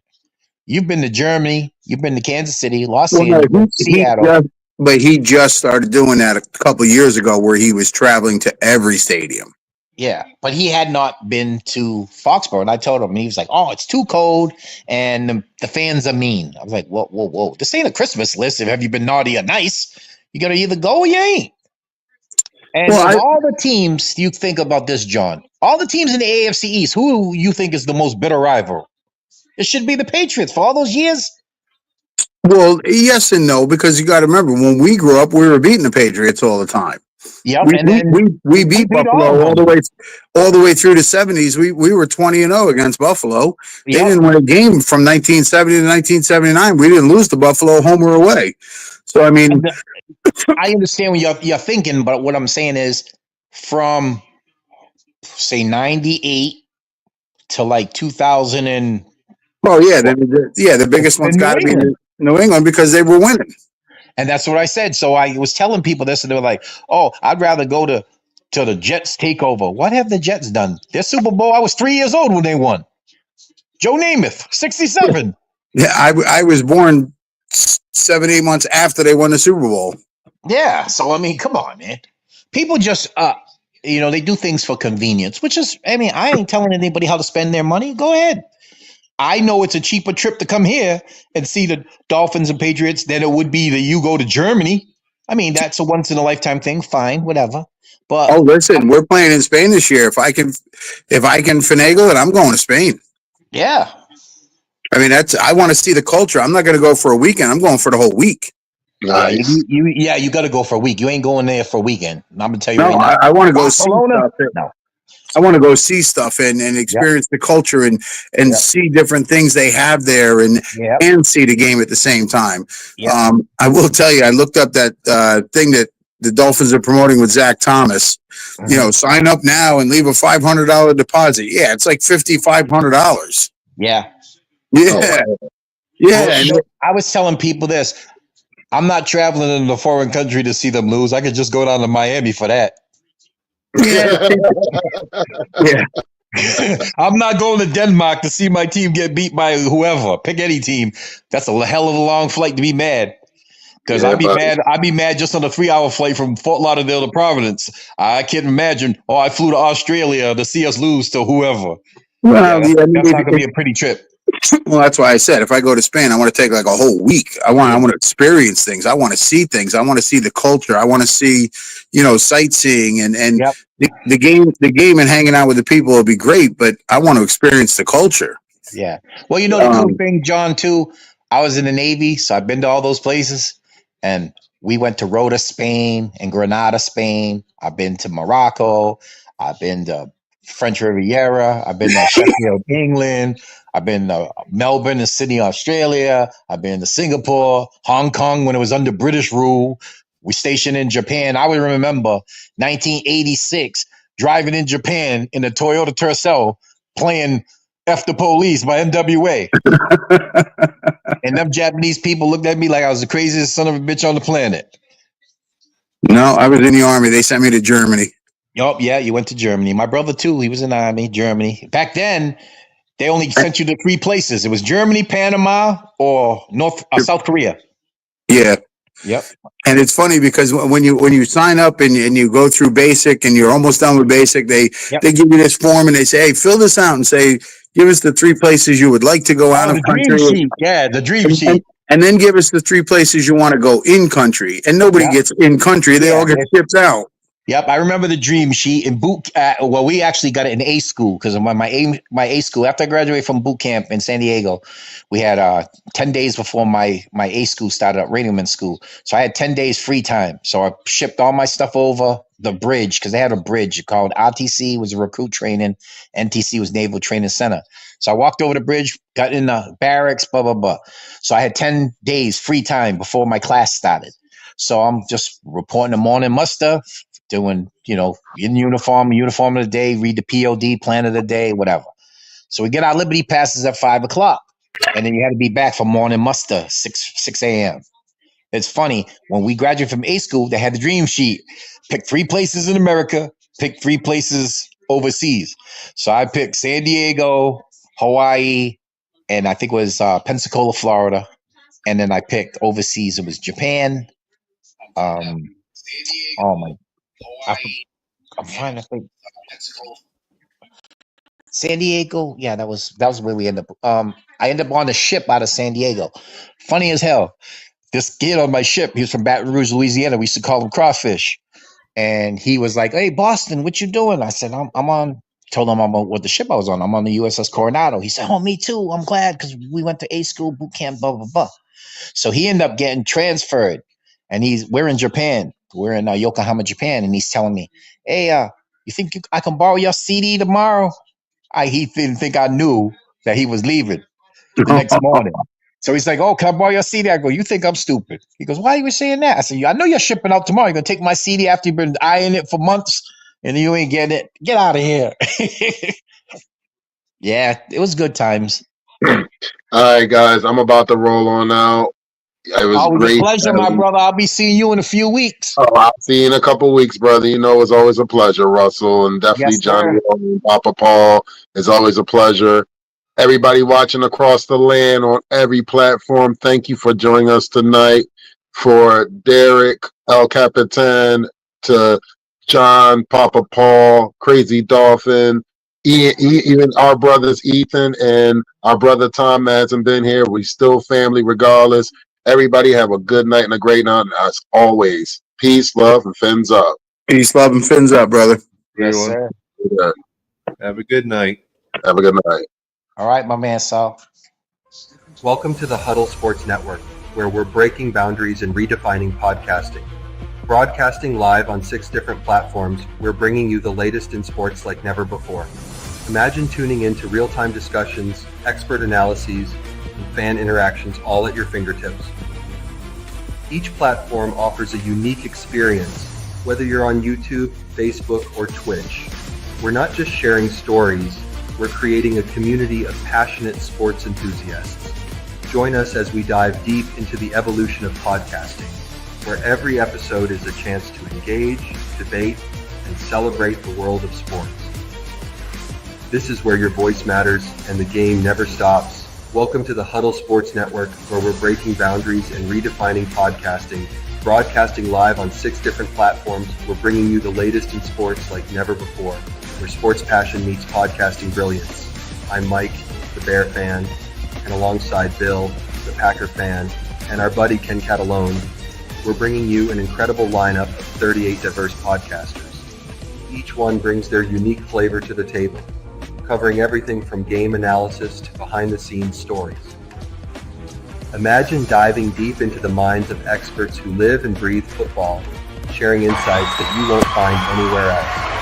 You've been to Germany. You've been to Kansas City, Los Angeles, Seattle. But he just started doing that a couple of years ago where he was traveling to every stadium. Yeah, but he had not been to Foxborough, and I told him, and he was like, "Oh, it's too cold, and the fans are mean." I was like, "Whoa, whoa, whoa! This ain't a Christmas list. If have you been naughty or nice, you got to either go or you ain't." And Well, of all the teams, you think about this, John. All the teams in the AFC East, who you think is the most bitter rival? It should be the Patriots for all those years. well, yes and no, because you got to remember when we grew up, we were beating the Patriots all the time. Yep, We and then we beat beat all Buffalo of them. all the way through the 70s. We were 20-0 against Buffalo. They Yep. didn't win a game from 1970 to 1979. We didn't lose to Buffalo home or away. So I mean, I understand what you're thinking, but what I'm saying is from say 98 to like 2000 and well, yeah, the biggest one's in New got to be England. New England because they were winning. And that's what I said. So I was telling people this, and they were like, "Oh, I'd rather go to the Jets takeover." What have the Jets done? Their Super Bowl. I was 3 years old when they won. Joe Namath, 67. Yeah, I was born 7-8 months after they won the Super Bowl. Yeah. So I mean, come on, man. People just they do things for convenience, which is, I mean, I ain't telling anybody how to spend their money. Go ahead. I know it's a cheaper trip to come here and see the Dolphins and Patriots than it would be that you go to Germany. I mean, that's a once in a lifetime thing. Fine, whatever. But oh, listen, we're playing in Spain this year. If I can finagle it, I'm going to Spain. Yeah. I mean, I want to see the culture. I'm not going to go for a weekend. I'm going for the whole week. Nice. You got to go for a week. You ain't going there for a weekend. I'm gonna tell you no, right now. I want to go see stuff. No. I want to go see stuff and experience the culture and see different things they have there and see the game at the same time. I will tell you, I looked up that thing that the Dolphins are promoting with Zach Thomas. Mm-hmm. You know, sign up now and leave a $500 deposit. Yeah, it's like $5,500. Yeah. Yeah. Yeah. I was telling people this. I'm not traveling in a foreign country to see them lose. I could just go down to Miami for that. Yeah. I'm not going to Denmark to see my team get beat by whoever. Pick any team. That's a hell of a long flight to be mad. Because I'd be mad just on a 3-hour flight from Fort Lauderdale to Providence. I can't imagine. Oh, I flew to Australia to see us lose to whoever. Well, that's not going to be a pretty trip. Well, that's why I said if I go to Spain, I want to take like a whole week. I want to experience things. I want to see things. I want to see the culture. I want to see, sightseeing and the game and hanging out with the people will be great, but I want to experience the culture. Yeah. Well, the cool thing, John, too, I was in the Navy, so I've been to all those places, and we went to Rota, Spain, and Granada, Spain. I've been to Morocco. I've been to French Riviera. I've been to Sheffield, England. I've been to Melbourne and Sydney, Australia. I've been to Singapore, Hong Kong when it was under British rule. We stationed in Japan. I would remember 1986 driving in Japan in a Toyota Tercel playing F the Police by NWA. And them Japanese people looked at me like I was the craziest son of a bitch on the planet. No, I was in the Army. They sent me to Germany. Oh, yeah, you went to Germany. My brother, too, he was in the Army, Germany. Back then, they only sent you to 3 places. It was Germany, Panama, or South Korea. Yeah. Yep. And it's funny because when you sign up and you go through basic and you're almost done with basic, they give you this form and they say, hey, fill this out and say, give us the 3 places you would like to go out of country. Dream sheet. Yeah, the dream sheet. And then give us the 3 places you want to go in country. And nobody gets in country. They all get shipped out. Yep, I remember the dream sheet in boot. We actually got it in A school because my A school. After I graduated from boot camp in San Diego, we had 10 days before my A school started at Radioman School. So I had 10 days free time. So I shipped all my stuff over the bridge because they had a bridge called RTC was recruit training, NTC was Naval Training Center. So I walked over the bridge, got in the barracks, blah blah blah. So I had 10 days free time before my class started. So I'm just reporting the morning muster. Doing, in uniform of the day, read the POD, plan of the day, whatever. So we get our Liberty passes at 5:00, and then you had to be back for morning muster, 6 a.m. It's funny, when we graduated from A school, they had the dream sheet. Pick 3 places in America, pick 3 places overseas. So I picked San Diego, Hawaii, and I think it was Pensacola, Florida. And then I picked overseas, it was Japan. I'm trying to think. San Diego, yeah, that was where we ended up. I ended up on a ship out of San Diego. Funny as hell. This kid on my ship, he was from Baton Rouge, Louisiana. We used to call him Crawfish. And he was like, "Hey, Boston, what you doing?" I said, I'm on." Told him I'm on what the ship I was on. I'm on the USS Coronado. He said, "Oh, me too. I'm glad because we went to A school boot camp, blah blah blah." So he ended up getting transferred, and we're in Japan. We're in Yokohama, Japan, and he's telling me, "Hey, you think I can borrow your CD tomorrow?" He didn't think I knew that he was leaving the next morning. So he's like, "Oh, can I borrow your CD?" I go, "You think I'm stupid?" He goes, "Why are you saying that?" I said, "I know you're shipping out tomorrow. You're going to take my CD after you've been eyeing it for months and you ain't getting it. Get out of here." Yeah, it was good times. All right, guys, I'm about to roll on out. It was Always great. a pleasure, my brother. I'll be seeing you in a few weeks. Oh, I'll see you in a couple weeks, brother. You know, it's always a pleasure, Russell, and definitely Yes, Johnny sir. and Papa Paul. It's always a pleasure. Everybody watching across the land on every platform, thank you for joining us tonight. For Derek, El Capitan, to John, Papa Paul, Crazy Dolphin, even our brothers Ethan and our brother Tom hasn't been here. We still family regardless. Everybody have a good night and a great night. As always, peace, love, and fins up. Peace, love, and fins up, brother. Yes, Everyone, sir. Yeah. have a good night. Have a good night. All right, my man, Saul. Welcome to the Huddle Sports Network, where we're breaking boundaries and redefining podcasting. Broadcasting live on 6 different platforms, we're bringing you the latest in sports like never before. Imagine tuning into real-time discussions, expert analyses, and fan interactions all at your fingertips. Each platform offers a unique experience, whether you're on YouTube, Facebook, or Twitch. We're not just sharing stories, we're creating a community of passionate sports enthusiasts. Join us as we dive deep into the evolution of podcasting, where every episode is a chance to engage, debate, and celebrate the world of sports. This is where your voice matters and the game never stops. Welcome to the Huddle Sports Network, where we're breaking boundaries and redefining podcasting. Broadcasting live on 6 different platforms, we're bringing you the latest in sports like never before, where sports passion meets podcasting brilliance. I'm Mike, the Bear fan, and alongside Bill, the Packer fan, and our buddy Ken Catalone, we're bringing you an incredible lineup of 38 diverse podcasters. Each one brings their unique flavor to the table, covering everything from game analysis to behind-the-scenes stories. Imagine diving deep into the minds of experts who live and breathe football, sharing insights that you won't find anywhere else.